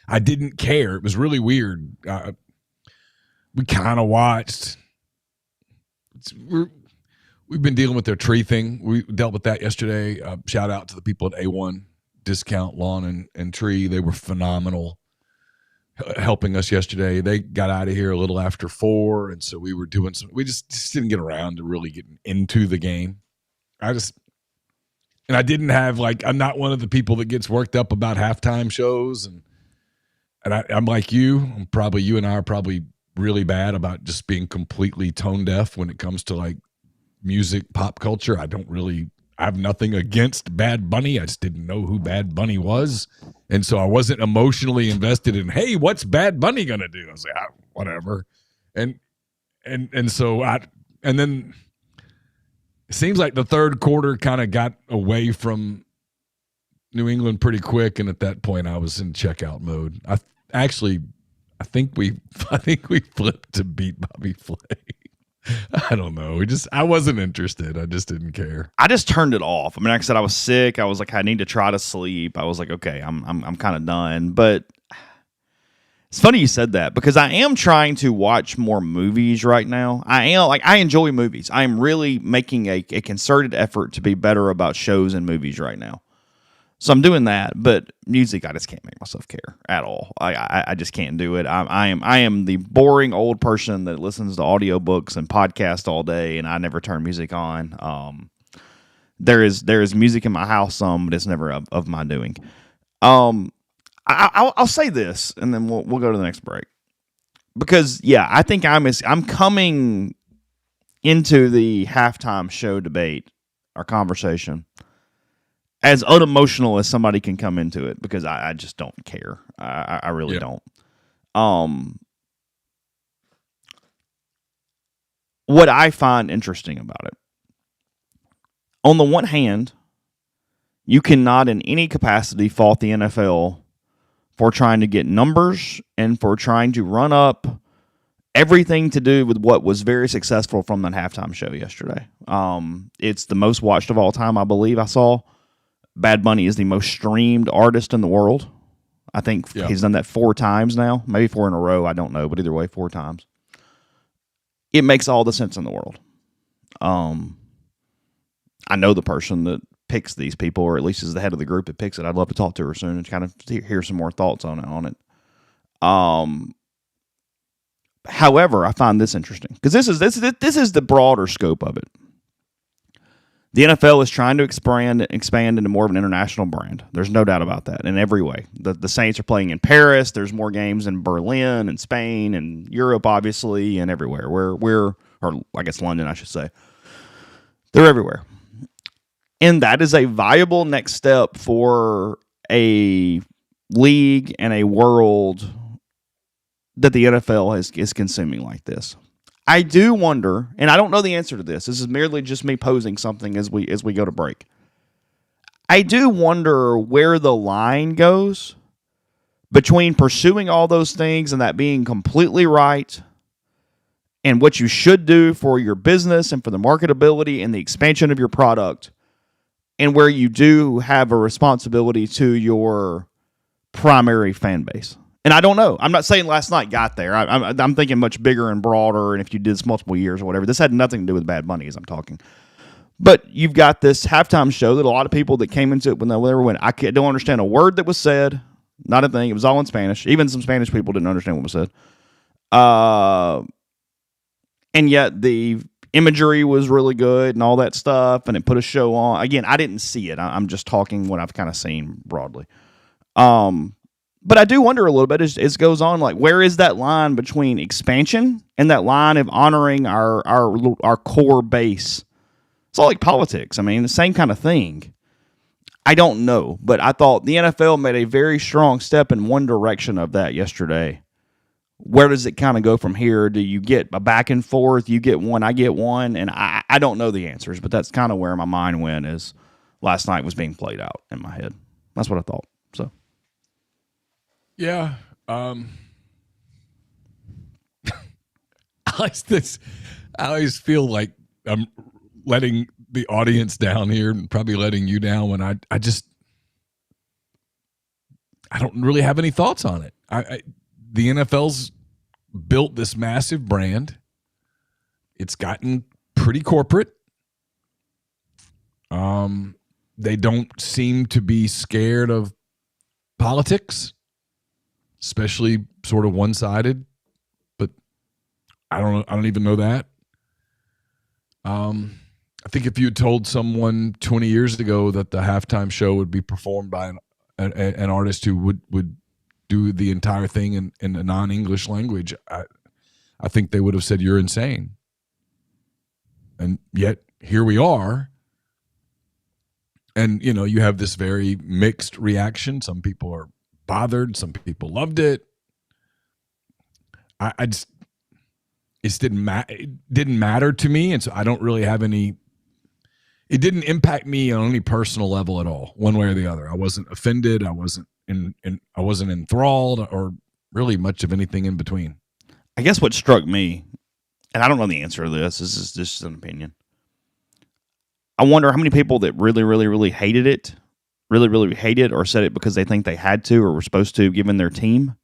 I didn't care. It was really weird. We kind of watched. We've been dealing with their tree thing. We dealt with that yesterday. Shout out to the people at A1 Discount Lawn and Tree. They were phenomenal helping us yesterday. They got out of here a little after 4, and so we were doing some. We just didn't get around to really getting into the game. I didn't have I'm not one of the people that gets worked up about halftime shows, and I'm like you. You and I are probably really bad about just being completely tone deaf when it comes to music, pop culture. I have nothing against Bad Bunny. I just didn't know who Bad Bunny was. And so I wasn't emotionally invested in, hey, what's Bad Bunny going to do? I was like, whatever. And then it seems like the third quarter kind of got away from New England pretty quick. And at that point I was in checkout mode. I think we flipped to beat Bobby Flay. I don't know. I wasn't interested. I just didn't care. I just turned it off. Like I said, I was sick. I was like, I need to try to sleep. I was like, okay, I'm kind of done. But It's funny you said that because I am trying to watch more movies right now. I enjoy movies. I am really making a concerted effort to be better about shows and movies right now. So I'm doing that, but music, I just can't make myself care at all. I just can't do it. I am the boring old person that listens to audiobooks and podcasts all day, and I never turn music on. There is music in my house, but it's never of my doing. I'll say this, and then we'll go to the next break. Because I think I'm coming into the halftime show debate, our conversation, as unemotional as somebody can come into it, because I just don't care. I really don't. What I find interesting about it, on the one hand, you cannot in any capacity fault the NFL for trying to get numbers and for trying to run up everything to do with what was very successful from that halftime show yesterday. It's the most watched of all time, I believe I saw. Bad Bunny is the most streamed artist in the world. I think he's done that 4 times now, maybe 4 in a row. I don't know, but either way, 4 times. It makes all the sense in the world. I know the person that picks these people, or at least is the head of the group that picks it. I'd love to talk to her soon and kind of hear some more thoughts on it. However, I find this interesting because this is the broader scope of it. The NFL is trying to expand into more of an international brand. There's no doubt about that in every way. The Saints are playing in Paris. There's more games in Berlin and Spain and Europe, obviously, and everywhere. Or I guess London, I should say. They're everywhere. And that is a viable next step for a league and a world that the NFL is consuming like this. I do wonder, and I don't know the answer to this. This is merely just me posing something as we go to break. I do wonder where the line goes between pursuing all those things and that being completely right and what you should do for your business and for the marketability and the expansion of your product, and where you do have a responsibility to your primary fan base. And I don't know. I'm not saying last night got there. I'm thinking much bigger and broader, and if you did this multiple years or whatever. This had nothing to do with Bad Bunny as I'm talking. But you've got this halftime show that a lot of people that came into it when they went, I don't understand a word that was said. Not a thing. It was all in Spanish. Even some Spanish people didn't understand what was said. And yet the imagery was really good and all that stuff, and it put a show on. Again, I didn't see it. I'm just talking what I've kind of seen broadly. But I do wonder a little bit as it goes on, like, where is that line between expansion and that line of honoring our core base? It's all like politics. I mean, the same kind of thing. I don't know, but I thought the NFL made a very strong step in one direction of that yesterday. Where does it kind of go from here? Do you get a back and forth? You get one, I get one, and I don't know the answers, but that's kind of where my mind went as last night was being played out in my head. That's what I thought. So. Yeah. I always feel like I'm letting the audience down here and probably letting you down when I don't really have any thoughts on it. The NFL's built this massive brand. It's gotten pretty corporate. They don't seem to be scared of politics, especially sort of one-sided, but I don't even know that. I think if you had told someone 20 years ago that the halftime show would be performed by an artist who would do the entire thing in a non-English language, I think they would have said, you're insane. And yet here we are. And, you know, you have this very mixed reaction. Some people are bothered. Some people loved it. It didn't matter to me. And so I don't really have any, it didn't impact me on any personal level at all, one way or the other. I wasn't offended. I wasn't enthralled or really much of anything in between. I guess what struck me, and I don't know the answer to this is just an opinion. I wonder how many people that really, really, really hated it, really, really hated or said it because they think they had to or were supposed to, given their team.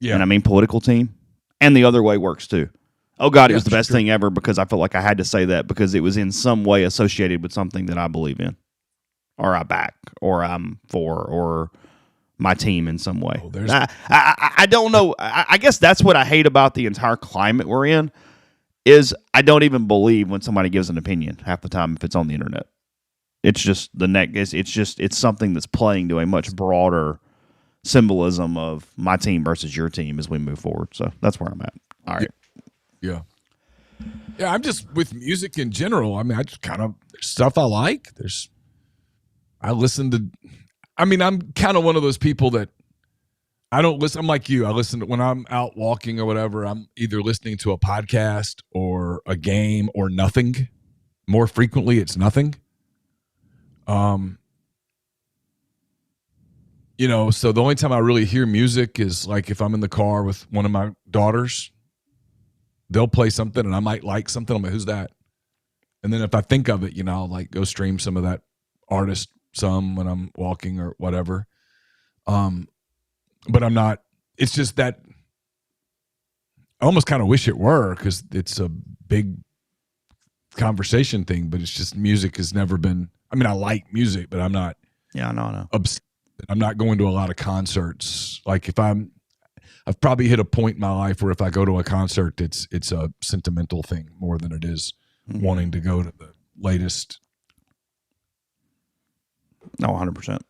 Yeah. and I mean political team, and the other way works too. Oh God, it was the best sure. thing ever because I felt like I had to say that because it was in some way associated with something that I believe in, or I back, or I'm for, or my team in some way. I don't know. I guess that's what I hate about the entire climate we're in is I don't even believe when somebody gives an opinion half the time if it's on the internet. It's just it's something that's playing to a much broader symbolism of my team versus your team as we move forward. So that's where I'm at. All right. Yeah. Yeah, I'm just with music in general. I mean, I just kind of stuff I like. I'm kind of one of those people that I don't listen. I'm like you. I listen to, when I'm out walking or whatever, I'm either listening to a podcast or a game or nothing. More frequently, it's nothing. So the only time I really hear music is like if I'm in the car with one of my daughters, they'll play something and I might like something. I'm like, who's that? And then if I think of it, I'll like go stream some of that artist when I'm walking or whatever. But I'm not, it's just that I almost kind of wish it were because it's a big conversation thing, but it's just music has never been, I like music, but I'm not. Yeah, no. I'm not going to a lot of concerts. Like I've probably hit a point in my life where if I go to a concert, it's a sentimental thing more than it is wanting to go to the latest. No, 100%.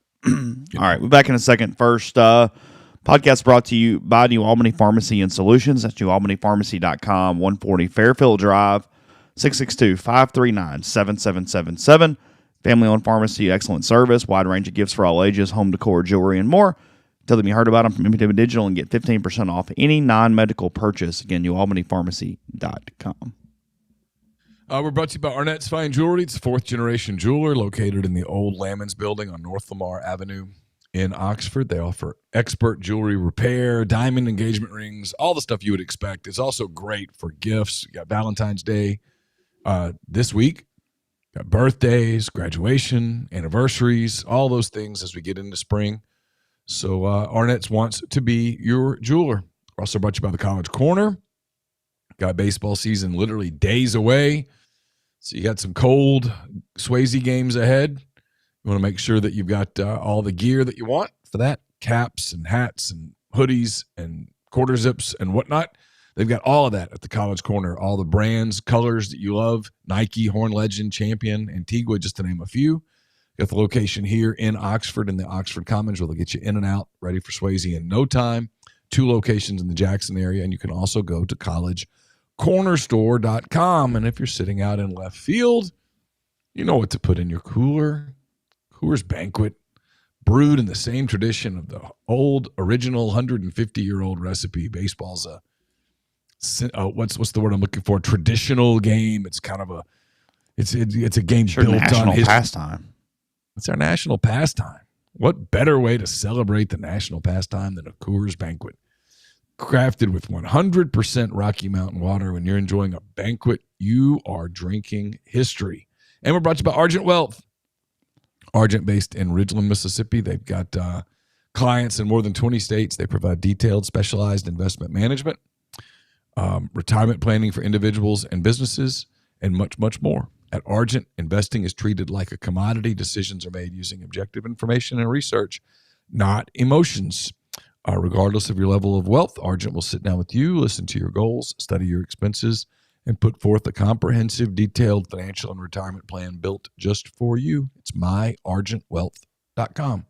All right, we're back in a second. First, podcast brought to you by New Albany Pharmacy and Solutions. That's newalbanypharmacy.com, 140 Fairfield Drive, 662-539-7777. Family-owned pharmacy, excellent service, wide range of gifts for all ages, home decor, jewelry, and more. Tell them you heard about them from MTV Digital and get 15% off any non-medical purchase. Again, newalbanypharmacy.com. We're brought to you by Arnett's Fine Jewelry. It's a fourth-generation jeweler located in the old Lamons building on North Lamar Avenue in Oxford. They offer expert jewelry repair, diamond engagement rings, all the stuff you would expect. It's also great for gifts. You got Valentine's Day this week. Got birthdays, graduation, anniversaries, all those things as we get into spring. So Arnett's wants to be your jeweler. We're also brought to you by the College Corner. Got baseball season literally days away. So you got some cold Swayze games ahead. You want to make sure that you've got all the gear that you want for that. Caps and hats and hoodies and quarter zips and whatnot. They've got all of that at the College Corner. All the brands, colors that you love. Nike, Horn Legend, Champion, Antigua, just to name a few. Got the location here in Oxford in the Oxford Commons where they'll get you in and out, ready for Swayze in no time. 2 locations in the Jackson area. And you can also go to collegecornerstore.com. And if you're sitting out in left field, you know what to put in your cooler. Coors Banquet, brewed in the same tradition of the old original 150-year-old recipe. Baseball's a what's the word I'm looking for? Traditional game. It's kind of it's a game built national on history. pastime. It's our national pastime. What better way to celebrate the national pastime than a Coors Banquet? Crafted with 100% Rocky Mountain water. When you're enjoying a banquet, you are drinking history. And we're brought to you by Argent Wealth. Argent, based in Ridgeland, Mississippi. They've got clients in more than 20 states. They provide detailed, specialized investment management, retirement planning for individuals and businesses, and much, much more. At Argent, investing is treated like a commodity. Decisions are made using objective information and research, not emotions. Regardless of your level of wealth, Argent will sit down with you, listen to your goals, study your expenses, and put forth a comprehensive, detailed financial and retirement plan built just for you. It's myargentwealth.com.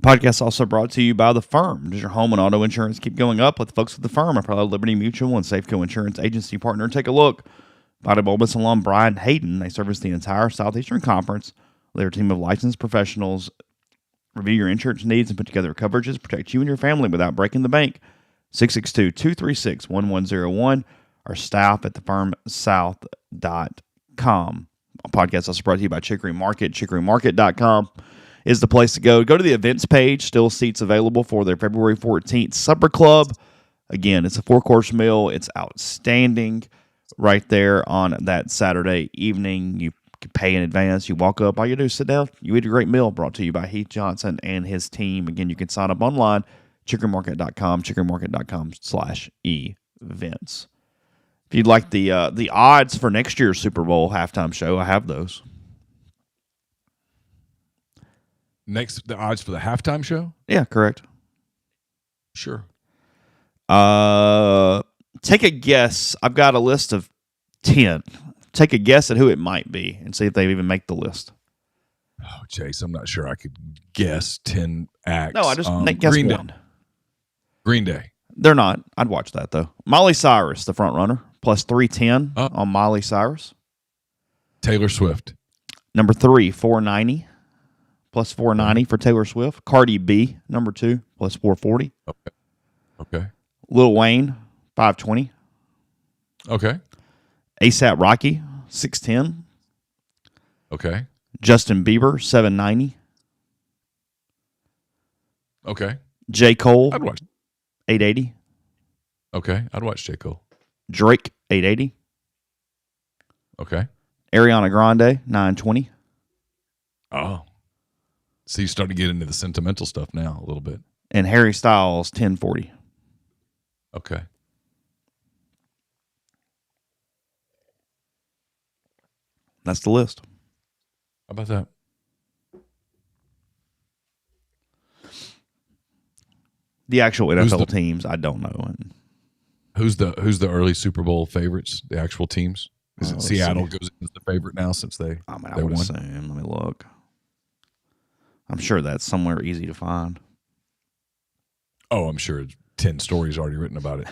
Podcast also brought to you by The Firm. Does your home and auto insurance keep going up? With folks at The Firm, a proud Liberty Mutual and Safeco Insurance agency partner. Take a look. Invited Ole Miss alum Brian Hayden. They service the entire Southeastern Conference. They're a team of licensed professionals. Review your insurance needs and put together coverages. Protect you and your family without breaking the bank. 662-236-1101. Or staff at thefirmsouth.com. Podcast also brought to you by Chicory Market. ChicoryMarket.com is the place to go. Go to the events page. Still seats available for their February 14th Supper Club. Again, it's a 4-course meal. It's outstanding right there on that Saturday evening. You can pay in advance. You walk up. All you do is sit down. You eat a great meal brought to you by Heath Johnson and his team. Again, you can sign up online. chickenmarket.com, chickenmarket.com/events. If you'd like the odds for next year's Super Bowl halftime show, I have those. The odds for the halftime show? Yeah, correct. Sure. Take a guess. I've got a list of 10. Take a guess at who it might be and see if they even make the list. Oh, Chase, I'm not sure I could guess 10 acts. No, I just guess Green one. Day. Green Day. They're not. I'd watch that, though. Miley Cyrus, the front runner, plus 310 on Miley Cyrus. Taylor Swift. Number 3, 490, plus 490 for Taylor Swift. Cardi B, number 2, plus 440. Okay. Lil Wayne, 520. Okay. ASAP Rocky, 610. Okay. Justin Bieber, 790. Okay. J. Cole, I'd watch. 880. Okay. I'd watch J. Cole. Drake, 880. Okay. Ariana Grande, 920. Oh. So you start to get into the sentimental stuff now a little bit. And Harry Styles, 1040. Okay. That's the list. How about that? The actual NFL teams, I don't know. And who's the early Super Bowl favorites? The actual teams? Is it Seattle goes as the favorite now since they? I they would won? assume. Let me look. I'm sure that's somewhere easy to find. Oh, I'm sure 10 stories already written about it.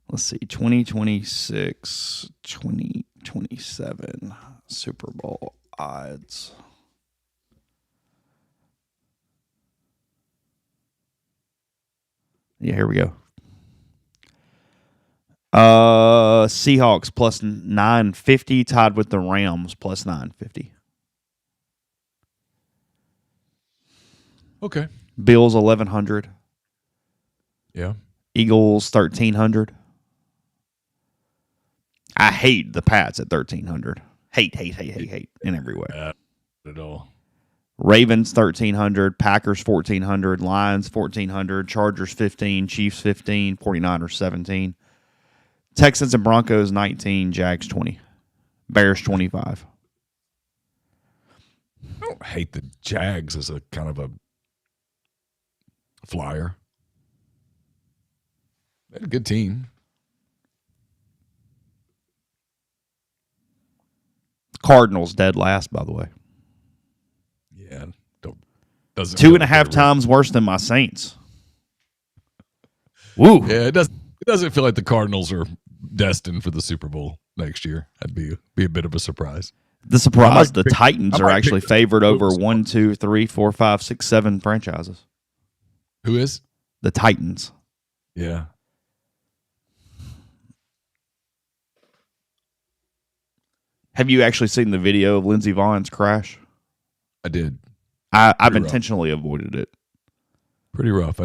Let's see, 2026, 2027 Super Bowl odds. Yeah, here we go. Seahawks plus 950, tied with the Rams plus 950. Okay. Bills 1100. Yeah. Eagles 1300. I hate the Pats at 1300. Hate in every way. Not at all. Ravens 1300, Packers 1400, Lions 1400, Chargers 15, Chiefs 15, 49ers 17, Texans and Broncos 19, Jags 20, Bears 25. I don't hate the Jags as a kind of a flyer. They're a good team. Cardinals dead last, by the way. Yeah, doesn't 2.5 times worse than my Saints. Woo! Yeah, it doesn't feel like the Cardinals are destined for the Super Bowl next year. That'd be a bit of a surprise. The surprise: the Titans are actually favored over 1, 2, 3, 4, 5, 6, 7 franchises. Who is? The Titans. Yeah. Have you actually seen the video of Lindsey Vaughn's crash? I did. I've intentionally avoided it. Pretty rough.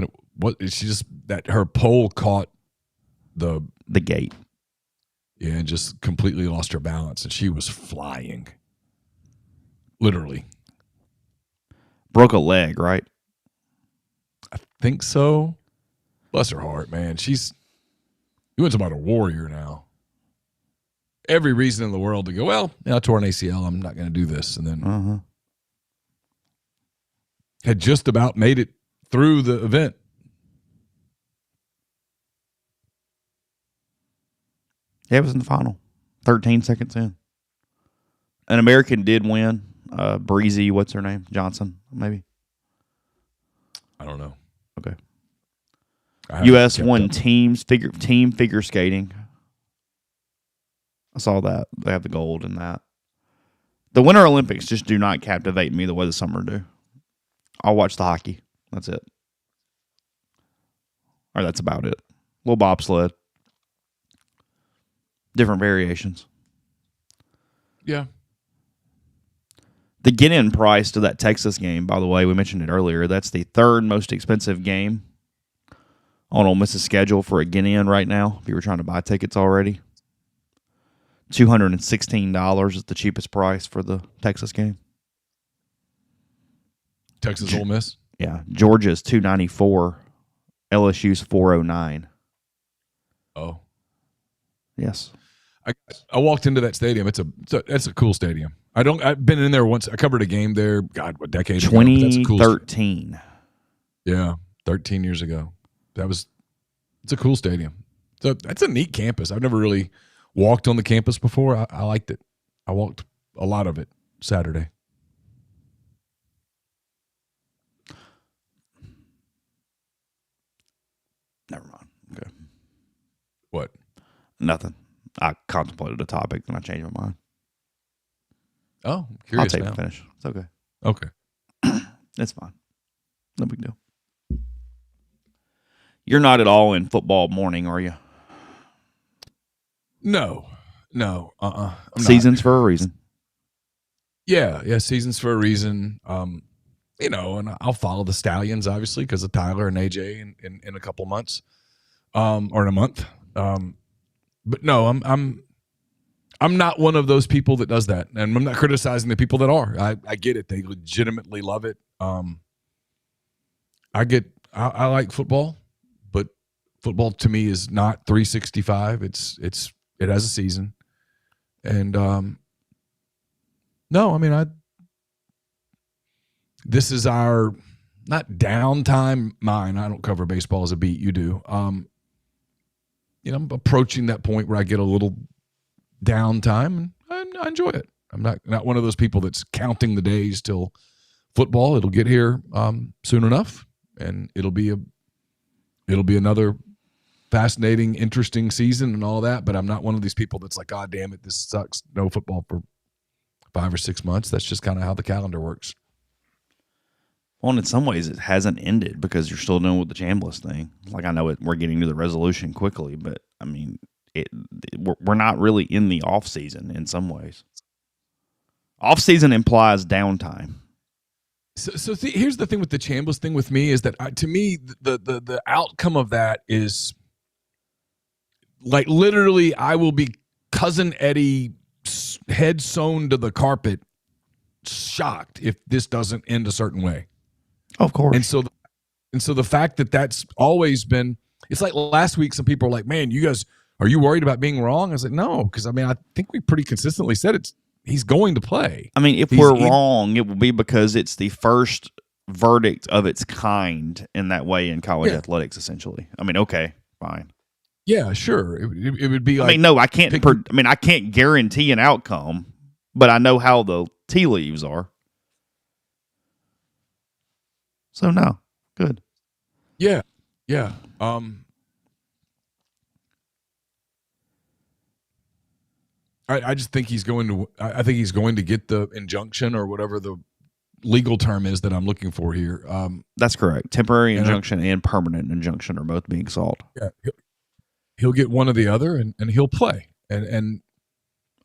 She just that her pole caught the gate. Yeah, and just completely lost her balance, and she was flying. Literally. Broke a leg, right? I think so. Bless her heart, man. You went about a warrior now. Every reason in the world to go, well, I tore an ACL. I'm not going to do this. And then had just about made it through the event. Yeah, it was in the final. 13 seconds in. An American did win. Breezy, what's her name? Johnson, maybe? I don't know. Okay. U.S. won team figure skating. I saw that. They have the gold in that. The Winter Olympics just do not captivate me the way the summer do. I'll watch the hockey. That's it. Or that's about it. Little bobsled. Different variations. Yeah. The get-in price to that Texas game, by the way, we mentioned it earlier, that's the third most expensive game on Ole Miss's schedule for a get-in right now, if you were trying to buy tickets already. $216 is the cheapest price for the Texas game. Texas Ole Miss? Yeah, Georgia's 294, LSU's 409. Oh, Yes. I walked into that stadium. It's a cool stadium. I've been in there once. I covered a game there. God, what decade ago? But that's a cool 2013. Yeah, 13 years ago. It's a cool stadium. So that's a neat campus. I've never really walked on the campus before. I liked it. I walked a lot of it Saturday. Never mind. Okay. What? Nothing. I contemplated a topic, then I changed my mind. Oh, I'm curious. I'll take now. a finish. It's okay. Okay. It's fine. No big deal. You're not at all in football morning, are you? No. Seasons for a reason. Yeah, seasons for a reason. And I'll follow the Stallions obviously because of Tyler and AJ in a couple months, or in a month. But no, I'm not one of those people that does that, and I'm not criticizing the people that are. I get it; they legitimately love it. I like football, but football to me is not 365. It has a season, and no, I mean this is our not downtime. Mine. I don't cover baseball as a beat. You do. I'm approaching that point where I get a little downtime, and I enjoy it. I'm not one of those people that's counting the days till football. It'll get here soon enough, and it'll be another fascinating, interesting season and all that. But I'm not one of these people that's like, God damn it, this sucks. No football for 5 or 6 months. That's just kind of how the calendar works. Well, in some ways, it hasn't ended because you're still dealing with the Chambliss thing. Like, I know we're getting to the resolution quickly, but I mean, we're not really in the off season in some ways. Off season implies downtime. So see, here's the thing with the Chambliss thing with me is that to me the outcome of that is like literally I will be Cousin Eddie head sewn to the carpet, shocked if this doesn't end a certain way. Of course. And so the fact that that's always been, it's like last week some people are like, man, you guys, are you worried about being wrong? I was like, no, because I mean I think we pretty consistently said he's going to play. I mean, if we're wrong, it will be because it's the first verdict of its kind in that way in college athletics, essentially. I mean, okay, fine. Yeah, sure. It would be like, I mean, no, I can't. I can't guarantee an outcome, but I know how the tea leaves are. So no, good. Yeah. I just think he's going to. I think he's going to get the injunction or whatever the legal term is that I'm looking for here. That's correct. Temporary injunction and permanent injunction are both being sought. Yeah, he'll get one or the other, and he'll play, and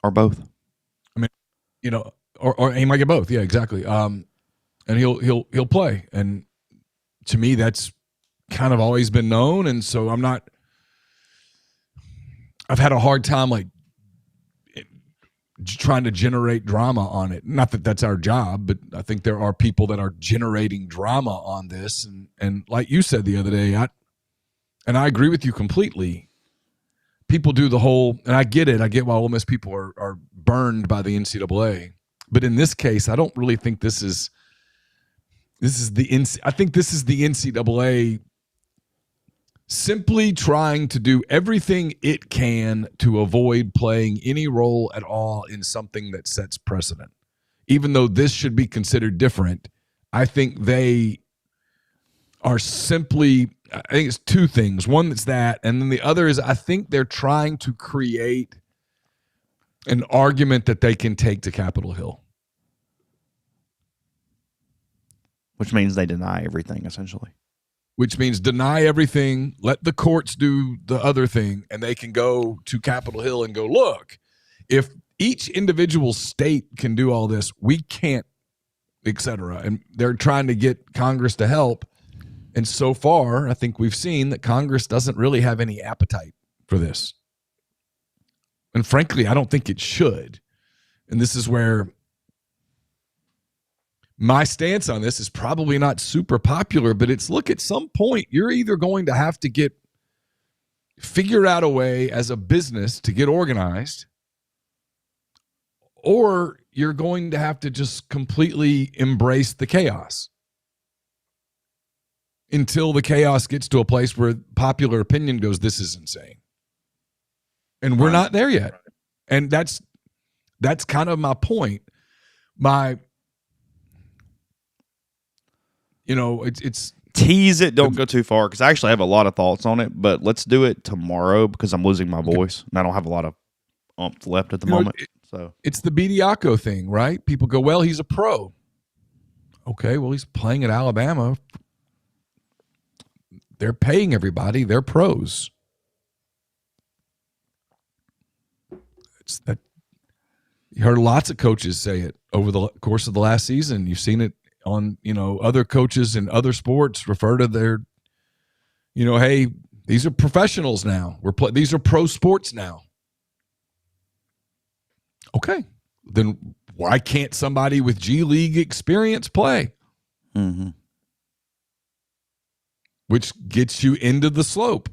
or both. I mean, or he might get both. Yeah, exactly. And he'll play, and to me, that's kind of always been known, and so I've had a hard time like trying to generate drama on it. Not that that's our job, but I think there are people that are generating drama on this. And like you said the other day, I agree with you completely. People do the whole, and I get it. I get why Ole Miss people are burned by the NCAA. But in this case, I don't really think I think this is the NCAA simply trying to do everything it can to avoid playing any role at all in something that sets precedent. Even though this should be considered different, I think they are simply, I think it's two things. One that's that, and then the other is I think they're trying to create an argument that they can take to Capitol Hill. Which means they deny everything, essentially. Which means deny everything, let the courts do the other thing, and they can go to Capitol Hill and go, look, if each individual state can do all this, we can't, et cetera. And they're trying to get Congress to help. And so far, I think we've seen that Congress doesn't really have any appetite for this. And frankly, I don't think it should. And this is where my stance on this is probably not super popular, but it's, look, at some point, you're either going to have to figure out a way as a business to get organized, or you're going to have to just completely embrace the chaos until the chaos gets to a place where popular opinion goes, this is insane. And we're not there yet. And that's kind of my point. It's tease it. Don't go too far, because I actually have a lot of thoughts on it, but let's do it tomorrow because I'm losing my voice and I don't have a lot of oomph left at the moment. So it's the Bediako thing, right? People go, well, he's a pro. Okay, well, he's playing at Alabama. They're paying everybody. They're pros. It's that. You heard lots of coaches say it over the course of the last season. You've seen it on, other coaches in other sports refer to their, hey, these are professionals now. These are pro sports now. Okay, then why can't somebody with G League experience play? Mm-hmm. Which gets you into the slope.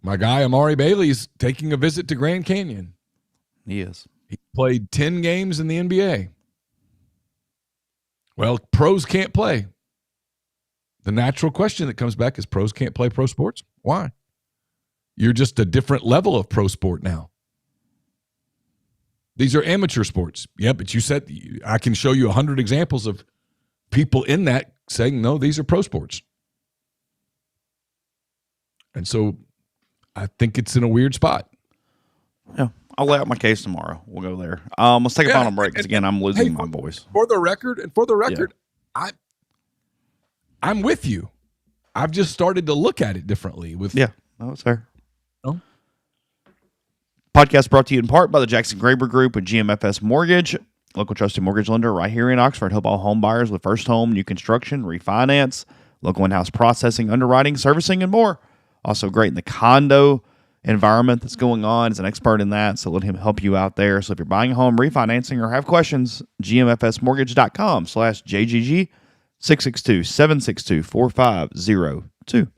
My guy Amari Bailey's taking a visit to Grand Canyon. He is. He played 10 games in the NBA. Well, pros can't play. The natural question that comes back is, pros can't play pro sports? Why? You're just a different level of pro sport now. These are amateur sports. Yeah, but you said I can show you 100 examples of people in that saying, no, these are pro sports. And so I think it's in a weird spot. Yeah, I'll lay out my case tomorrow. We'll go there. Let's take a final break, because again, I'm losing my voice. For the record, I'm with you. I've just started to look at it differently. That's fair. Podcast brought to you in part by the Jackson Graber Group with GMFS Mortgage, local trusted mortgage lender right here in Oxford. Help all home buyers with first home, new construction, refinance, local in-house processing, underwriting, servicing, and more. Also great in the condo environment that's going on. He's an expert in that, so let him help you out there. So if you're buying a home, refinancing, or have questions, gmfsmortgage.com/JGG, 662-762-4502.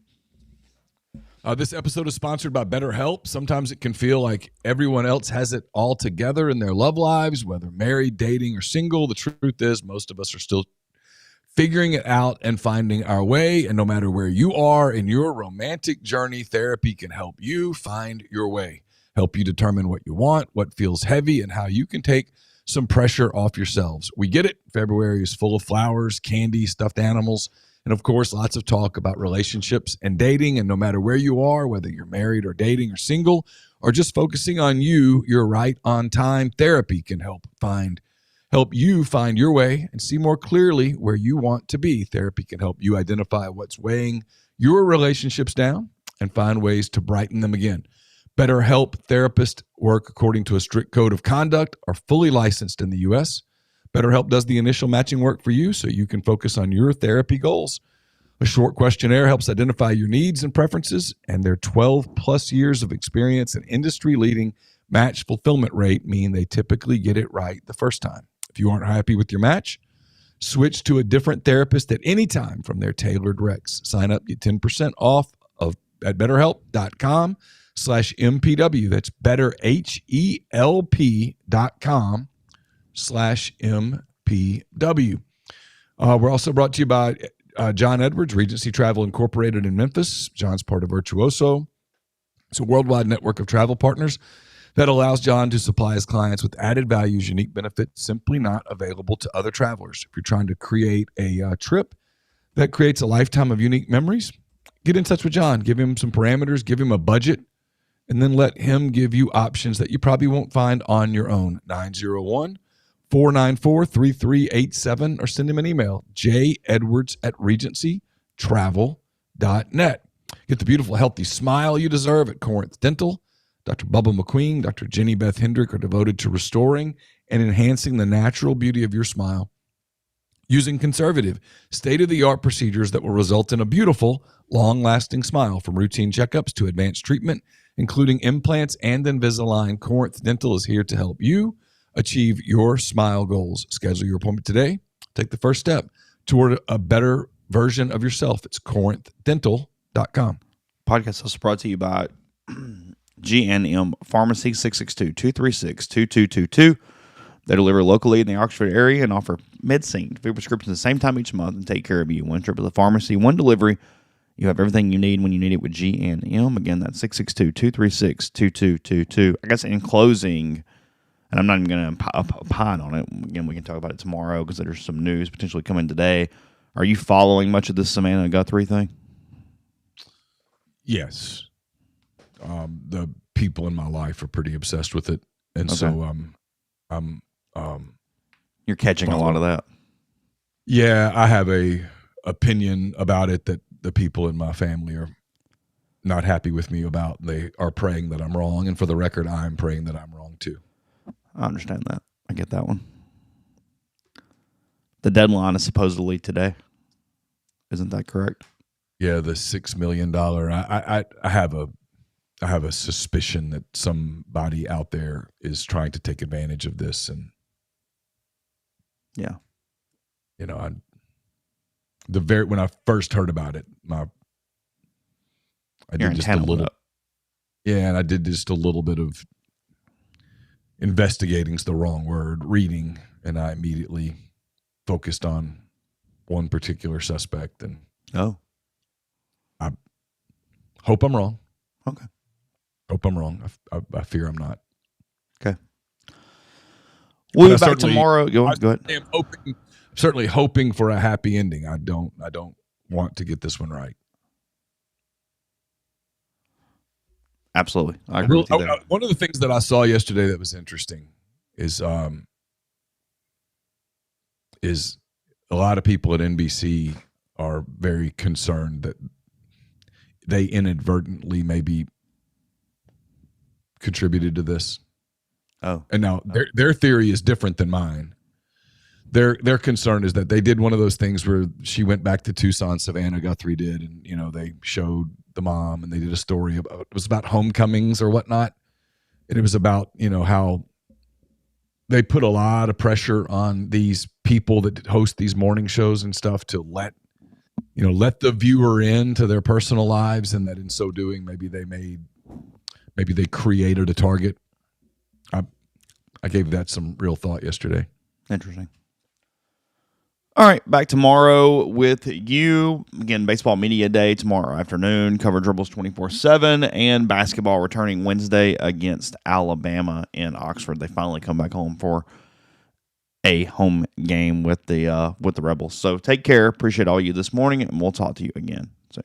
This episode is sponsored by BetterHelp. Sometimes it can feel like everyone else has it all together in their love lives, whether married, dating, or single. The truth is, most of us are still figuring it out and finding our way. And no matter where you are in your romantic journey, therapy can help you find your way, help you determine what you want, what feels heavy, and how you can take some pressure off yourselves. We get it. February is full of flowers, candy, stuffed animals, and of course, lots of talk about relationships and dating. And no matter where you are, whether you're married or dating or single, or just focusing on you're right on time. Therapy can help you find your way and see more clearly where you want to be. Therapy can help you identify what's weighing your relationships down and find ways to brighten them again. BetterHelp therapists work according to a strict code of conduct, are fully licensed in the U.S. BetterHelp does the initial matching work for you so you can focus on your therapy goals. A short questionnaire helps identify your needs and preferences, and their 12-plus years of experience and industry-leading match fulfillment rate mean they typically get it right the first time. If you aren't happy with your match, switch to a different therapist at any time from their tailored recs. Sign up, get 10% off at betterhelp.com/MPW. That's betterhelp.com/MPW. We're also brought to you by John Edwards, Regency Travel Incorporated in Memphis. John's part of Virtuoso. It's a worldwide network of travel partners that allows John to supply his clients with added values, unique benefits simply not available to other travelers. If you're trying to create a trip that creates a lifetime of unique memories, get in touch with John. Give him some parameters, give him a budget, and then let him give you options that you probably won't find on your own. 901-494-3387, or send him an email, jedwards@regencytravel.net. Get the beautiful, healthy smile you deserve at Corinth Dental. Dr. Bubba McQueen, Dr. Jenny Beth Hendrick are devoted to restoring and enhancing the natural beauty of your smile using conservative, state-of-the-art procedures that will result in a beautiful, long-lasting smile. From routine checkups to advanced treatment, including implants and Invisalign, Corinth Dental is here to help you Achieve your smile goals. Schedule your appointment today. Take the first step toward a better version of yourself. It's corinthdental.com. Podcast is brought to you by G&M Pharmacy, 662-236-2222. They deliver locally in the Oxford area and offer medicine, free prescriptions at the same time each month and take care of you. One trip to the pharmacy, one delivery. You have everything you need when you need it with G&M. Again, that's 662-236-2222. I guess in closing, and I'm not even going to opine on it. Again, we can talk about it tomorrow because there's some news potentially coming today. Are you following much of this Savannah Guthrie thing? Yes. The people in my life are pretty obsessed with it. And Okay. so You're catching a lot of that. yeah, I have a opinion about it that the people in my family are not happy with me about. They are praying that I'm wrong. And for the record, I'm praying that I'm wrong too. I understand that. I get that one. The deadline is supposedly today. Isn't that correct? Yeah, the $6 million. I have a suspicion that somebody out there is trying to take advantage of this, and Yeah. you know, when I first heard about it, I Your did just a antenna went little, up. yeah, and I did just a little bit of investigating's the wrong word, reading, and I immediately focused on one particular suspect, and Oh. I hope I'm wrong. Okay. Hope I'm wrong. I fear I'm not. Okay. We'll be But I back tomorrow. Go ahead. am certainly hoping for a happy ending. I don't want to get this one right. Absolutely. I agree with you there. One of the things that I saw yesterday that was interesting is a lot of people at NBC are very concerned that they inadvertently maybe contributed to this. Oh. And now their theory is different than mine. Their concern is that they did one of those things where she went back to Tucson, Savannah Guthrie did, and they showed the mom and they did a story about, it was about homecomings or whatnot, and it was about how they put a lot of pressure on these people that host these morning shows and stuff to let the viewer into their personal lives, and that in so doing maybe they created a target. I gave that some real thought yesterday. Interesting. All right, back tomorrow with you. Again, Baseball Media Day tomorrow afternoon. Coverage Rebels 24/7 and basketball returning Wednesday against Alabama in Oxford. They finally come back home for a home game with the Rebels. So take care. Appreciate all you this morning, and we'll talk to you again soon.